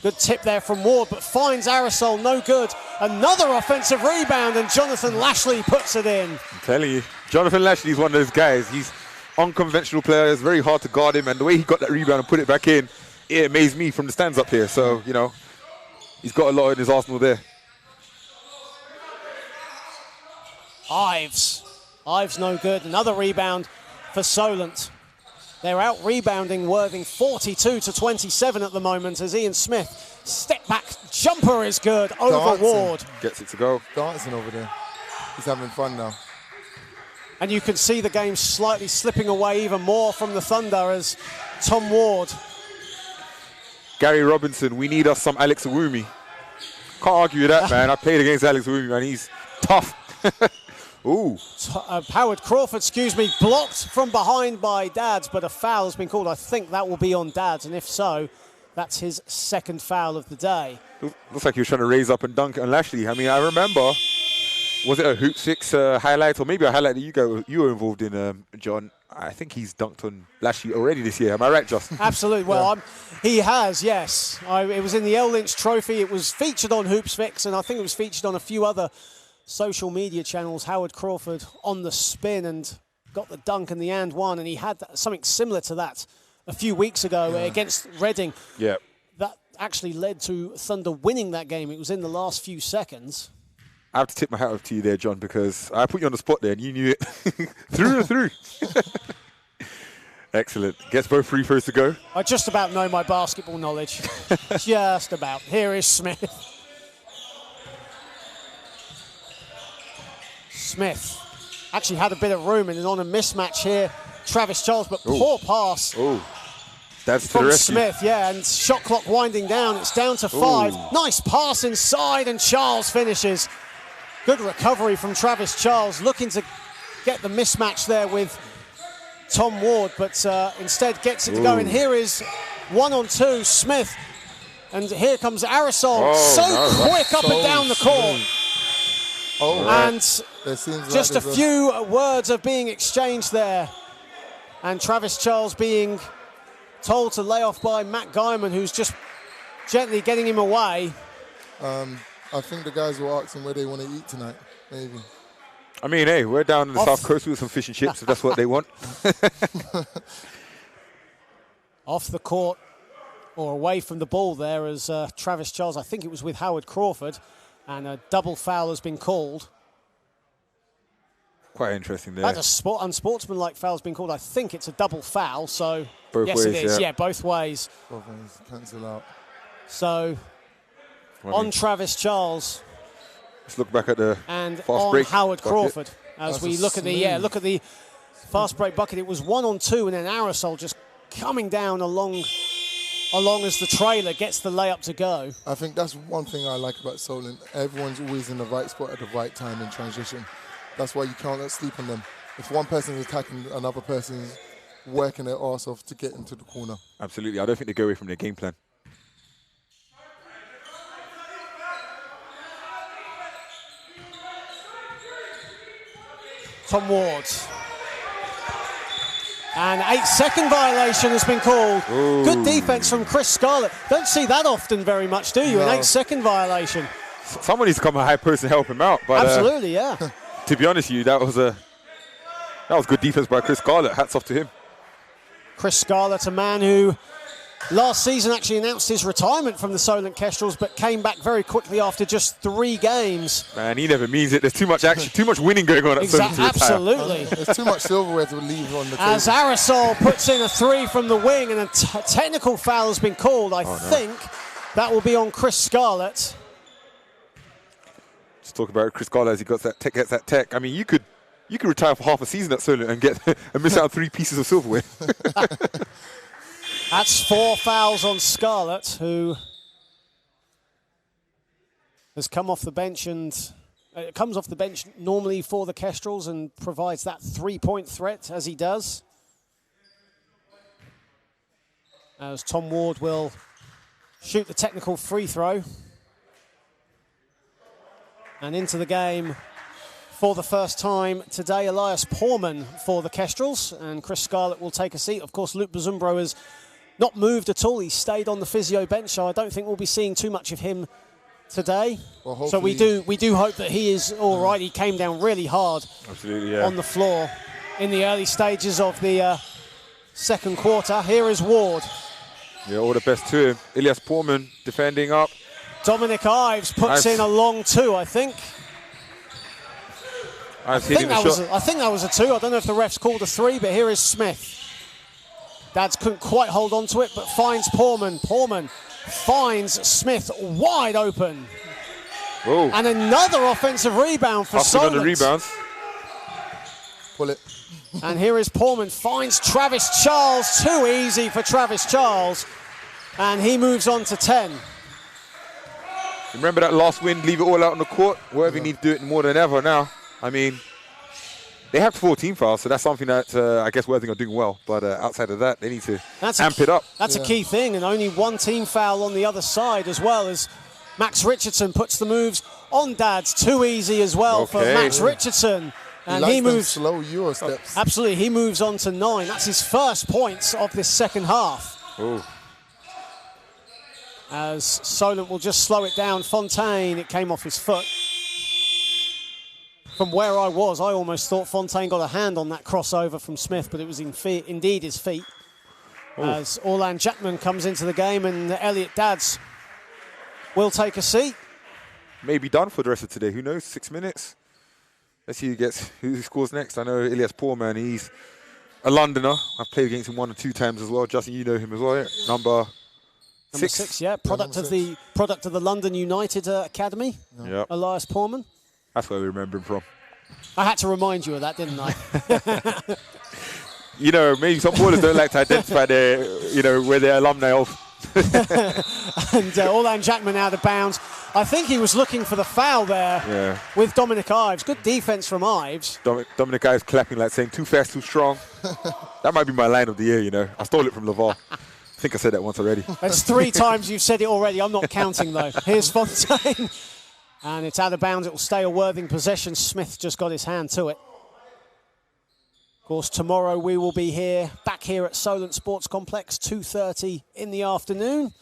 Good tip there from Ward, but finds Aerosol, no good. Another offensive rebound, and Jonathan Lashley puts it in. I'm telling you, Jonathan Lashley is one of those guys. He's unconventional player. It's very hard to guard him, and the way he got that rebound and put it back in, it amazed me from the stands up here. So, you know, he's got a lot in his arsenal there. Ives no good. Another rebound for Solent. They're out rebounding Worthing 42-27 at the moment, as Ian Smith step back jumper is good over Ward. Gets it to go. Dancing over there. He's having fun now. And you can see the game slightly slipping away even more from the Thunder as Tom Ward. Gary Robinson, we need us some Alex Awumi. Can't argue with that, man. I played against Alex Awumi, man. He's tough. Ooh. Howard Crawford, blocked from behind by Dads, but a foul has been called. I think that will be on Dads, and if so, that's his second foul of the day. Looks like he was trying to raise up and dunk on Lashley. I mean, I remember, was it a Hoop 6 highlight, or maybe a highlight that you were involved in, John? I think he's dunked on Lashley already this year. Am I right, Joss? Absolutely. Well, he has, yes. It was in the L. Lynch Trophy. It was featured on Hoops Fix, and I think it was featured on a few other social media channels. Howard Crawford on the spin and got the dunk and the and one, and he had something similar to that a few weeks ago against Reading. Yeah. That actually led to Thunder winning that game. It was in the last few seconds. I have to tip my hat off to you there, John, because I put you on the spot there and you knew it through and through. Excellent. Gets both free throws to go. I just about know my basketball knowledge. Just about. Here is Smith. Smith actually had a bit of room and is on a mismatch here. Travis Charles, but poor pass. Oh, that's from Smith, and shot clock winding down. It's down to 5. Ooh. Nice pass inside, and Charles finishes. Good recovery from Travis Charles, looking to get the mismatch there with Tom Ward, but instead gets it to go. And here is 1-on-2, Smith. And here comes Aerosol, quick up and down the court. And just a few words of being exchanged there. And Travis Charles being told to lay off by Matt Guyman, who's just gently getting him away. I think the guys will ask him where they want to eat tonight, maybe. I mean, hey, we're down in the South Coast with some fish and chips, if that's what they want. Off the court or away from the ball there as Travis Charles, I think it was with Howard Crawford, and a double foul has been called. Quite interesting there. That's a unsportsmanlike foul has been called. I think it's a double foul, so Both yes ways, it is. yeah. Yeah, both ways. Both ways, cancel out. So on Travis Charles Let's look back at the and fast on break Howard bucket. Crawford as That's we a look at the fast break bucket. It was 1-on-2, and then Aerosol just coming down along as the trailer gets the layup to go. I think that's one thing I like about Solent. Everyone's always in the right spot at the right time in transition. That's why you can't sleep on them. If one person is attacking, another person is working their arse off to get into the corner. Absolutely. I don't think they go away from their game plan. Tom Ward. An 8-second violation has been called. Ooh. Good defense from Chris Scarlett. Don't see that often very much, do you? No. An 8-second violation. Someone needs to come a high post and help him out. But, Absolutely, yeah. to be honest with you, that was good defense by Chris Scarlett. Hats off to him. Chris Scarlett, a man who last season actually announced his retirement from the Solent Kestrels, but came back very quickly after just 3 games. Man, he never means it. There's too much action, too much winning going on at Solent to retire. Absolutely. There's too much silverware to leave on the table. As Aerosol puts in a 3 from the wing, and a technical foul has been called. I think that will be on Chris Scarlett. Just talk about Chris Scarlett as he gets that tech. I mean, you could retire for half a season at Solent and miss out on 3 pieces of silverware. That's 4 fouls on Scarlett, who has come off the bench and comes off the bench normally for the Kestrels and provides that 3-point threat as he does. As Tom Ward will shoot the technical free throw. And into the game for the first time today, Elias Porman for the Kestrels, and Chris Scarlett will take a seat. Of course, Luke Bazumbro has not moved at all. He stayed on the physio bench, so I don't think we'll be seeing too much of him today. Well, so we do hope that he is all right. He came down really hard on the floor in the early stages of the second quarter. Here is Ward. Yeah, all the best to him. Elias Porman defending up. Dominic Ives puts in a long 2, I think. I think that was a 2. I don't know if the refs called a 3, but here is Smith. Dads couldn't quite hold on to it, but finds Porman. Porman finds Smith wide open. Whoa. And another offensive rebound for Solent. On the rebounds. Pull it. And here is Porman, finds Travis Charles. Too easy for Travis Charles. And he moves on to 10. Remember that last win, leave it all out on the court? Wherever you need to do it more than ever now. I mean, they have 14 fouls, so that's something that I guess Worthing are doing well. But outside of that, they need to amp it up. That's a key thing, and only 1 team foul on the other side as well, as Max Richardson puts the moves on Dads. Too easy as well for Max Richardson. And he moves slow Euro steps. Absolutely, he moves on to 9. That's his first points of this second half. Ooh. As Solent will just slow it down. Fontaine, it came off his foot. From where I was, I almost thought Fontaine got a hand on that crossover from Smith, but it was indeed his feet. Ooh. As Orlan Jackman comes into the game, and Elliot Dads will take a seat. Maybe done for the rest of today. Who knows? 6 minutes. Let's see who scores next. I know Elias Porman, he's a Londoner. I've played against him 1 or 2 times as well. Justin, you know him as well. Number 6, yeah. Product of the London United Academy. Yep. Elias Porman. That's where we remember him from. I had to remind you of that, didn't I? You know, maybe some ballers don't like to identify where they're alumni of. And Orlan Jackman out of bounds. I think he was looking for the foul there with Dominic Ives. Good defense from Ives. Dominic Ives clapping like saying, too fast, too strong. That might be my line of the year, you know. I stole it from Laval. I think I said that once already. That's 3 times you've said it already. I'm not counting, though. Here's Fontaine. And it's out of bounds. It will stay a Worthing possession. Smith just got his hand to it. Of course, tomorrow we will be back here at Solent Sports Complex, 2:30 in the afternoon.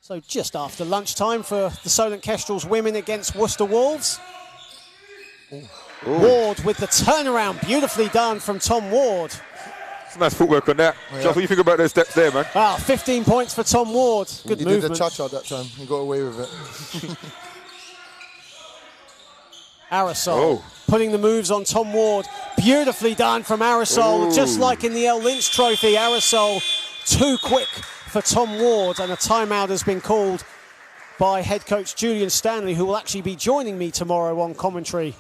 So just after lunchtime for the Solent Kestrels women against Worcester Wolves. Ooh. Ward with the turnaround. Beautifully done from Tom Ward. It's nice footwork on that. Yeah. Josh, what do you think about those steps there, man? Wow, 15 points for Tom Ward. Good He movement. did the cha-cha that time. He got away with it. Aerosol putting the moves on Tom Ward. Beautifully done from Aerosol. Ooh. Just like in the L. Lynch Trophy, Aerosol too quick for Tom Ward, and a timeout has been called by head coach Julian Stanley, who will actually be joining me tomorrow on commentary.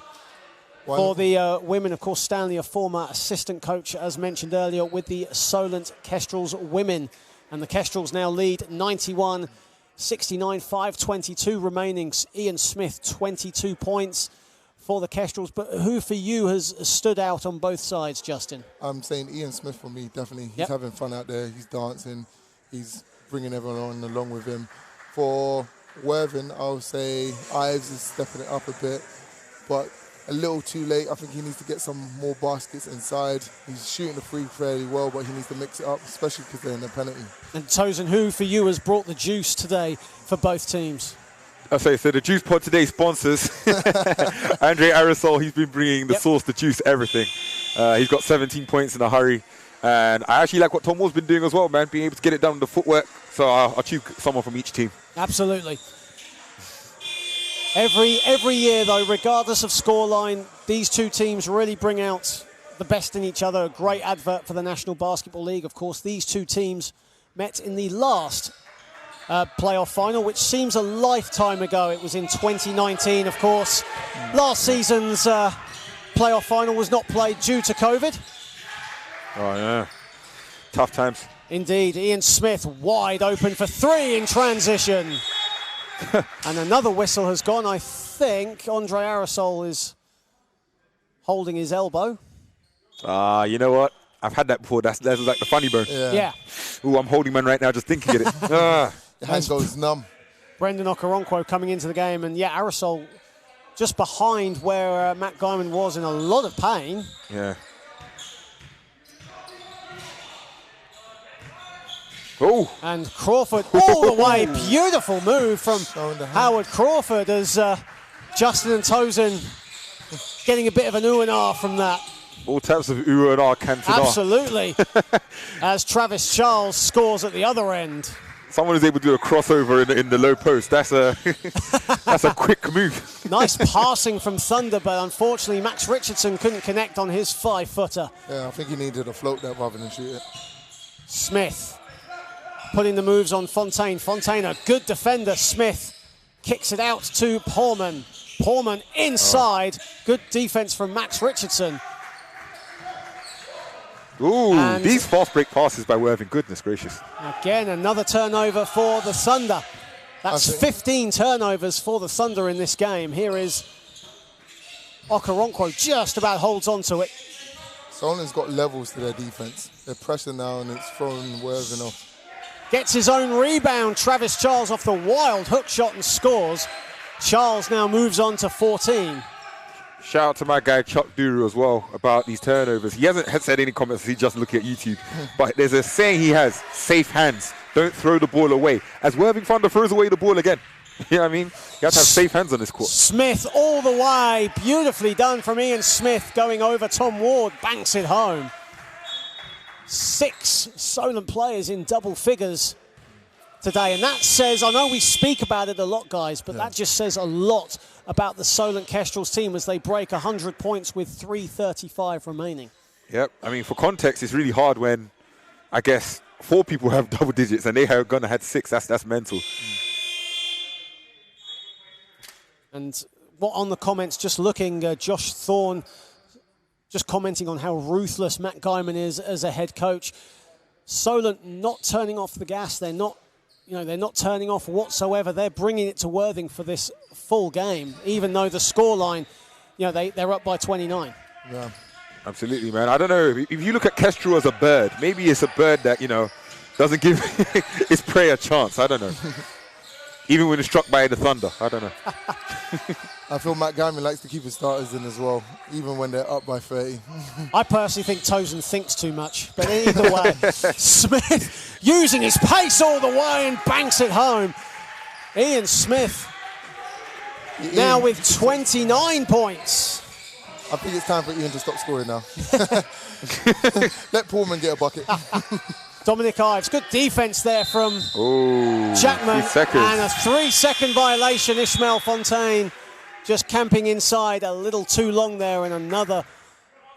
For the women, of course, Stanley, a former assistant coach, as mentioned earlier, with the Solent Kestrels women. And the Kestrels now lead 91-69, 5:22 remaining. Ian Smith, 22 points for the Kestrels. But who for you has stood out on both sides, Justin? I'm saying Ian Smith for me, definitely. He's having fun out there. He's dancing. He's bringing everyone on along with him. For Worthing, I'll say Ives is stepping it up a bit, but a little too late. I think he needs to get some more baskets inside. He's shooting the free fairly well, but he needs to mix it up, especially because they're in the penalty. And Tosin, who for you has brought the juice today for both teams? I say, so the Juice Pod today sponsors Andre Aerosol. He's been bringing the sauce, the juice, everything. He's got 17 points in a hurry. And I actually like what Tom Ward's been doing as well, man, being able to get it done with the footwork. So I'll choose someone from each team. Absolutely. Every year, though, regardless of scoreline, these two teams really bring out the best in each other. A great advert for the National Basketball League. Of course, these two teams met in the last playoff final, which seems a lifetime ago. It was in 2019, of course. Last season's playoff final was not played due to COVID. Oh, yeah. Tough times. Indeed. Ian Smith wide open for three in transition. And another whistle has gone. I think Andre Aerosol is holding his elbow. You know what? I've had that before. That's like the funny bone. Yeah. Ooh, I'm holding mine right now just thinking of it. The hand goes numb. Brendan Okoronkwo coming into the game. And, yeah, Aerosol just behind where Matt Guyman was in a lot of pain. Yeah. Oh. And Crawford all the way. Beautiful move from Howard Crawford as Justin and Tosin getting a bit of an ooh and ah from that. All types of ooh and ah, Cantona. Absolutely. As Travis Charles scores at the other end. Someone is able to do a crossover in the low post. That's a that's a quick move. Nice passing from Thunder, but unfortunately Max Richardson couldn't connect on his 5-footer. Yeah, I think he needed to float that rather than shoot it. Smith putting the moves on Fontaine. Fontaine, a good defender. Smith kicks it out to Porman. Porman inside. Good defense from Max Richardson. Ooh, And these fast break passes by Worthing. Goodness gracious. Again, another turnover for the Thunder. That's 15 turnovers for the Thunder in this game. Here is Okoronkwo, just about holds on to it. Solent's got levels to their defense. They're pressing now and it's throwing Worthing off. Gets his own rebound. Travis Charles off the wild hook shot and scores. Charles now moves on to 14. Shout out to my guy Chuck Duru as well about these turnovers. He hasn't said any comments, he's just looking at YouTube. But there's a saying he has, safe hands. Don't throw the ball away. As Worthing Thunder throws away the ball again. You know what I mean? You have to have safe hands on this court. Smith all the way. Beautifully done from Ian Smith going over Tom Ward. Banks it home. 6 Solent players in double figures today. And that says, I know we speak about it a lot, guys, but that just says a lot about the Solent Kestrels team as they break 100 points with 3:35 remaining. Yep. I mean, for context, it's really hard when, I guess, 4 people have double digits and they are going to have 6. That's mental. And what on the comments, just looking, Josh Thorne just commenting on how ruthless Matt Guyman is as a head coach. Solent not turning off the gas. They're not, they're not turning off whatsoever. They're bringing it to Worthing for this full game, even though the scoreline, they're up by 29. Yeah. Absolutely, man. I don't know. If you look at Kestrel as a bird, maybe it's a bird that, doesn't give its prey a chance. I don't know. Even when it's struck by the thunder. I don't know. I feel Matt Guyman likes to keep his starters in as well, even when they're up by 30. I personally think Tosin thinks too much, but either way, Smith using his pace all the way and banks it home. Ian Smith now with 29 points. I think it's time for Ian to stop scoring now. Let Pullman get a bucket. Dominic Ives, good defense there from Jackman. 3 seconds. And a 3-second violation. Ishmael Fontaine just camping inside a little too long there, and another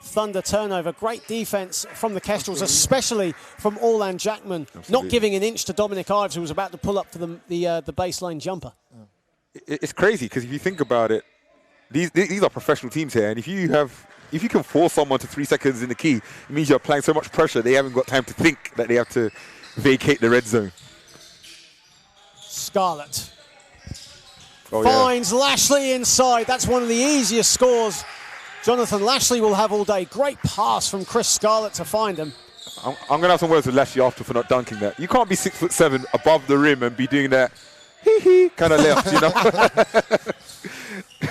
Thunder turnover. Great defense from the Kestrels, especially from Orlan Jackman. Absolutely. Not giving an inch to Dominic Ives, who was about to pull up for the baseline jumper. It's crazy because if you think about it, these are professional teams here, and if you can force someone to 3 seconds in the key, it means you're applying so much pressure they haven't got time to think that they have to vacate the red zone. Scarlett finds Lashley inside. That's one of the easiest scores Jonathan Lashley will have all day. Great pass from Chris Scarlett to find him. I'm going to have some words with Lashley after for not dunking that. You can't be 6'7" above the rim and be doing that hee-hee kind of left, you know?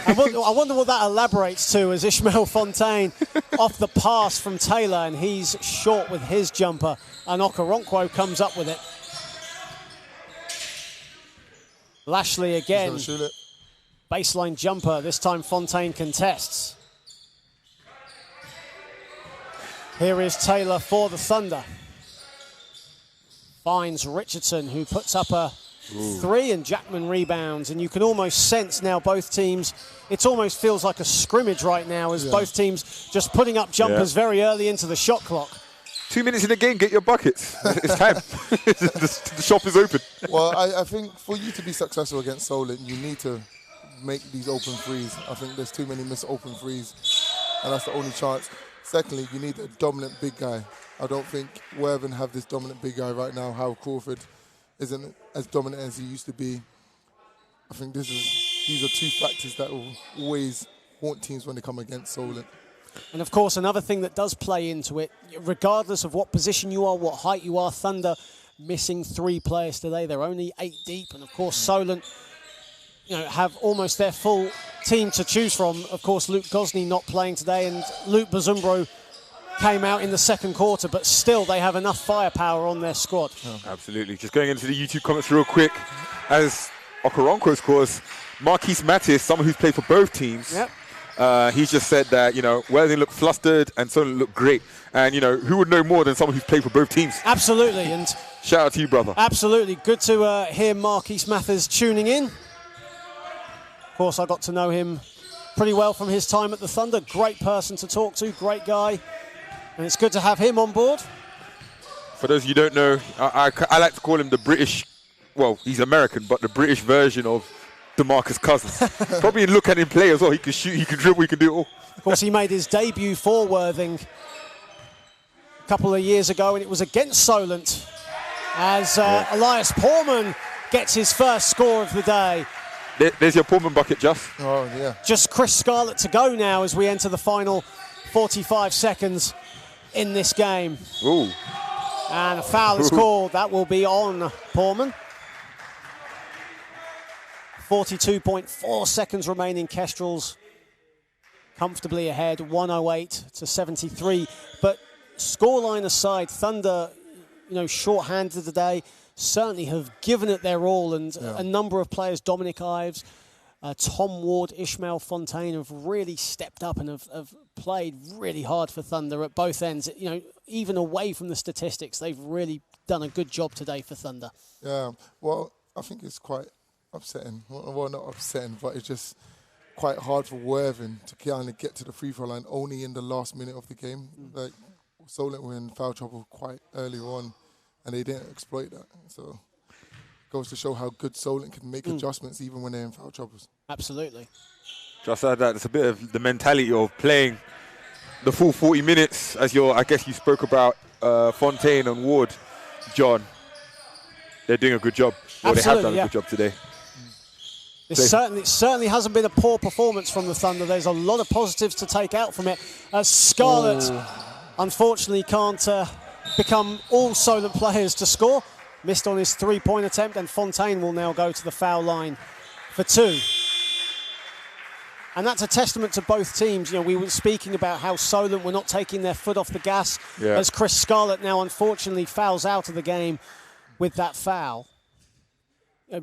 I wonder what that elaborates to, as Ishmael Fontaine off the pass from Taylor, and he's short with his jumper, and Okoronkwo comes up with it. Lashley again, baseline jumper, this time Fontaine contests. Here is Taylor for the Thunder. Finds Richardson, who puts up a 3, and Jackman rebounds. And you can almost sense now both teams, it almost feels like a scrimmage right now, as both teams just putting up jumpers very early into the shot clock. 2 minutes in the game, get your buckets. It's time. The shop is open. Well, I think for you to be successful against Solent, you need to make these open threes. I think there's too many missed open threes, and that's the only chance. Secondly, you need a dominant big guy. I don't think Worthing have this dominant big guy right now. Hal Crawford isn't as dominant as he used to be. I think these are two factors that will always haunt teams when they come against Solent. And of course, another thing that does play into it, regardless of what position you are, what height you are, Thunder missing 3 players today. They're only 8 deep, and of course Solent, have almost their full team to choose from. Of course, Luke Gosney not playing today, and Luke Bazumbro came out in the second quarter, but still they have enough firepower on their squad. Oh, absolutely. Just going into the YouTube comments real quick, as Okoronkwo scores, Marquise Mattis, someone who's played for both teams, he's just said that, Worthing looked flustered and Solent looked great. And, who would know more than someone who's played for both teams? Absolutely. And shout out to you, brother. Absolutely. Good to hear Marquise Mathers tuning in. Of course, I got to know him pretty well from his time at the Thunder. Great person to talk to, great guy. And it's good to have him on board. For those of you who don't know, I like to call him the British, well, he's American, but the British version of DeMarcus Cousins. Probably look at him play as well. He can shoot, he can dribble, he can do it all. Of course, he made his debut for Worthing a couple of years ago, and it was against Solent, as Elias Portman gets his first score of the day. There's your Pullman bucket, Just. Oh, yeah. Just Chris Scarlett to go now as we enter the final 45 seconds in this game. Ooh. And a foul is called. That will be on Pullman. 42.4 seconds remaining. Kestrels comfortably ahead, 108-73. But scoreline aside, Thunder, short-handed today, certainly have given it their all, and a number of players, Dominic Ives, Tom Ward, Ishmael Fontaine, have really stepped up and have played really hard for Thunder at both ends. Even away from the statistics, they've really done a good job today for Thunder. Yeah, well, I think it's quite upsetting. Well, not upsetting, but it's just quite hard for Worthing to kind of get to the free throw line only in the last minute of the game. Like, Solent were in foul trouble quite early on, and they didn't exploit that. So it goes to show how good Solent can make adjustments even when they're in foul troubles. Absolutely. Just add that it's a bit of the mentality of playing the full 40 minutes, as I guess you spoke about Fontaine and Ward, John. They're doing a good job. Or they have done a good job today. It certainly hasn't been a poor performance from the Thunder. There's a lot of positives to take out from it. As Scarlett, unfortunately, can't become all Solent players to score. Missed on his three-point attempt, and Fontaine will now go to the foul line for 2. And that's a testament to both teams. We were speaking about how Solent were not taking their foot off the gas, as Chris Scarlett now unfortunately fouls out of the game with that foul.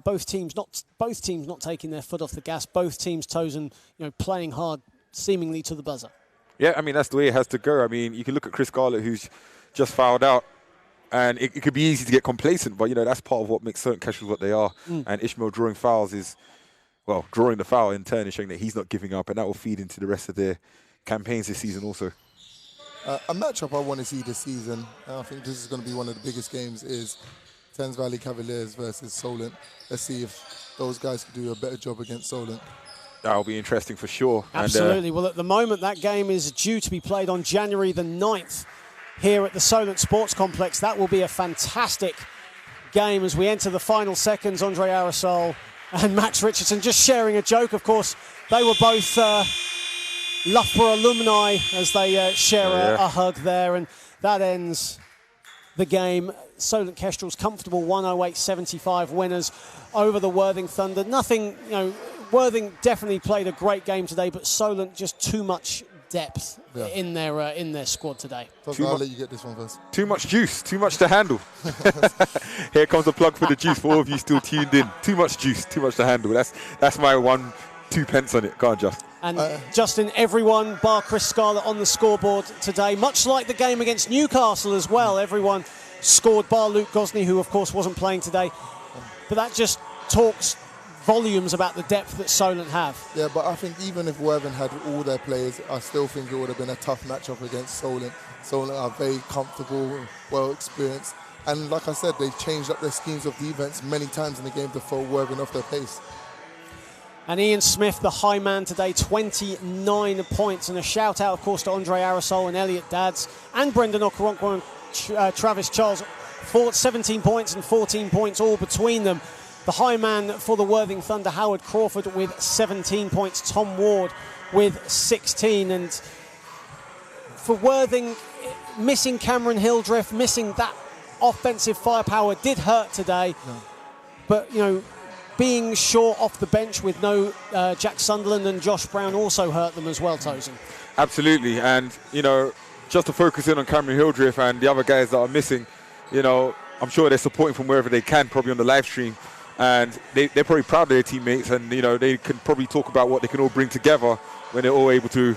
Both teams not taking their foot off the gas. Both teams, TOSIN, playing hard, seemingly to the buzzer. Yeah, I mean, that's the way it has to go. I mean, you can look at Chris Garlett, who's just fouled out, and it could be easy to get complacent, but, you know, that's part of what makes certain Kestrels what they are. And Ishmael drawing fouls is, well, drawing the foul in turn is showing that he's not giving up, and that will feed into the rest of their campaigns this season also. A matchup I want to see this season, and I think this is going to be one of the biggest games, is Thames Valley Cavaliers versus Solent. Let's see if those guys can do a better job against Solent. That'll be interesting for sure. Absolutely. Well, at the moment, that game is due to be played on January the 9th here at the Solent Sports Complex. That will be a fantastic game as we enter the final seconds. Andre Aerosol and Max Richardson just sharing a joke. Of course, they were both Loughborough alumni as they share a hug there, and that ends the game. Solent Kestrels comfortable 108-75 winners over the Worthing Thunder. Nothing, you know, Worthing definitely played a great game today, but Solent just too much depth in their squad today. I'll let you get this one first. Too much juice, too much to handle. Here comes the plug for the juice for all of you still tuned in. Too much juice, too much to handle. That's my 1-2 pence on it. Go on, Just. And Justin, everyone bar Chris Scarlett on the scoreboard today, much like the game against Newcastle as well. Everyone scored bar Luke Gosney, who of course wasn't playing today. But that just talks volumes about the depth that Solent have. Yeah, but I think even if Worthing had all their players, I still think it would have been a tough matchup against Solent. Solent are very comfortable, well experienced, and like I said, they've changed up their schemes of defense many times in the game to throw Worthing off their pace. And Ian Smith, the high man today, 29 points. And a shout out, of course, to Andre Aerosol and Elliot Dads and Brendan Okoronkwo and Travis Charles. 17 points and 14 points all between them. The high man for the Worthing Thunder, Howard Crawford, with 17 points. Tom Ward with 16. And for Worthing, missing Cameron Hildreth, missing that offensive firepower did hurt today. No. But, you know, being short off the bench with no Jack Sunderland and Josh Brown also hurt them as well, Tosin. Absolutely. And, you know, just to focus in on Cameron Hildreth and the other guys that are missing, you know, I'm sure they're supporting from wherever they can, probably on the live stream. And they're probably proud of their teammates, and, you know, they can probably talk about what they can all bring together when they're all able to,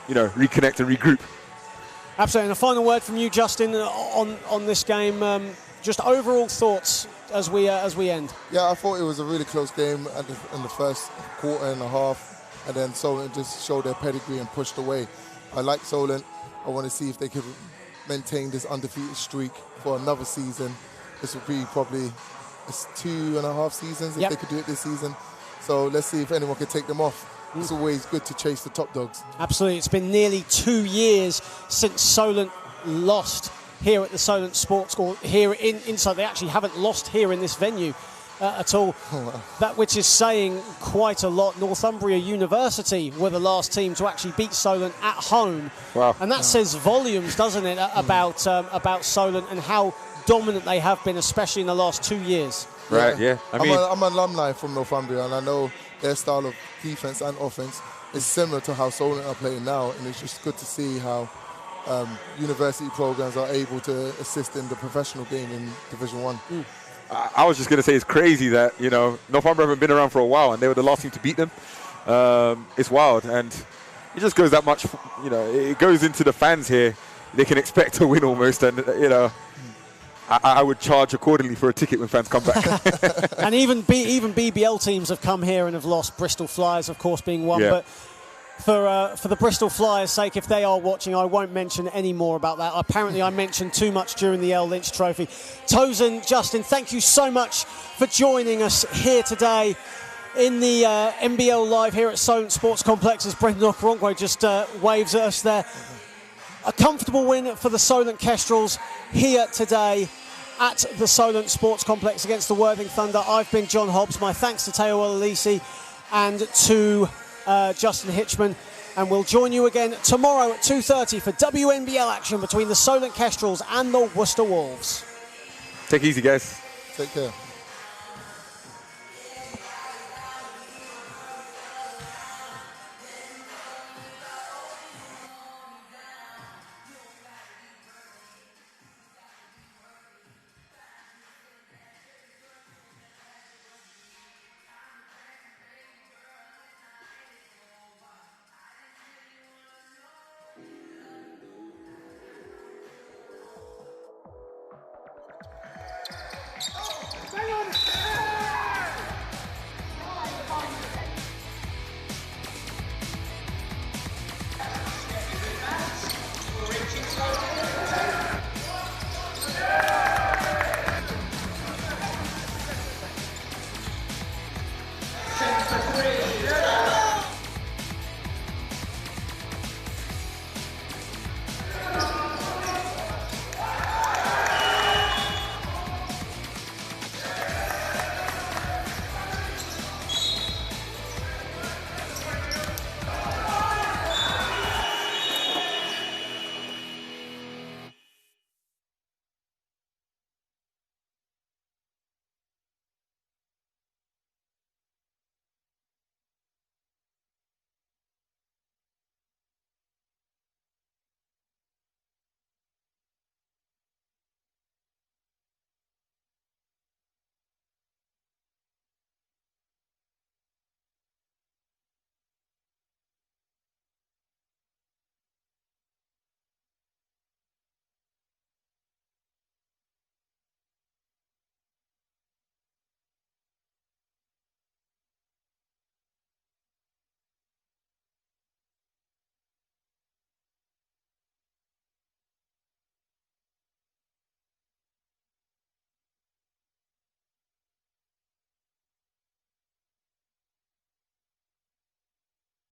you know, reconnect and regroup. Absolutely. And a final word from you, Justin, on this game. Just overall thoughts as we end. Yeah, I thought it was a really close game in the first quarter and a half, and then Solent just showed their pedigree and pushed away. I like Solent. I want to see if they could maintain this undefeated streak for another season. This will be probably 2.5 seasons if they could do it this season. So let's see if anyone can take them off. It's always good to chase the top dogs. Absolutely. It's been nearly 2 years since Solent lost here at the Solent Sports School, here inside. They actually haven't lost here in this venue at all. Oh, wow. That which is saying quite a lot. Northumbria University were the last team to actually beat Solent at home. Wow. And that says volumes, doesn't it, about Solent and how dominant they have been, especially in the last 2 years. Right, yeah. I'm an alumni from Northumbria, and I know their style of defense and offense is similar to how Solent are playing now, and it's just good to see how university programs are able to assist in the professional game in Division 1. I was just going to say it's crazy that, you know, Northumbria haven't been around for a while and they were the last team to beat them. It's wild, and it just goes that much, you know, it goes into the fans here. They can expect to win almost, and, you know, I would charge accordingly for a ticket when fans come back. And even BBL teams have come here and have lost, Bristol Flyers, of course, being one. Yeah. But for the Bristol Flyers' sake, if they are watching, I won't mention any more about that. Apparently, I mentioned too much during the L. Lynch Trophy. Tosin, Justin, thank you so much for joining us here today in the NBL Live here at Solent Sports Complex, as Brendan Okoronkwo just waves at us there. A comfortable win for the Solent Kestrels here today at the Solent Sports Complex against the Worthing Thunder. I've been John Hobbs. My thanks to Teo Olalisi and to Justin Hitchman. And we'll join you again tomorrow at 2:30 for WNBL action between the Solent Kestrels and the Worcester Wolves. Take it easy, guys. Take care.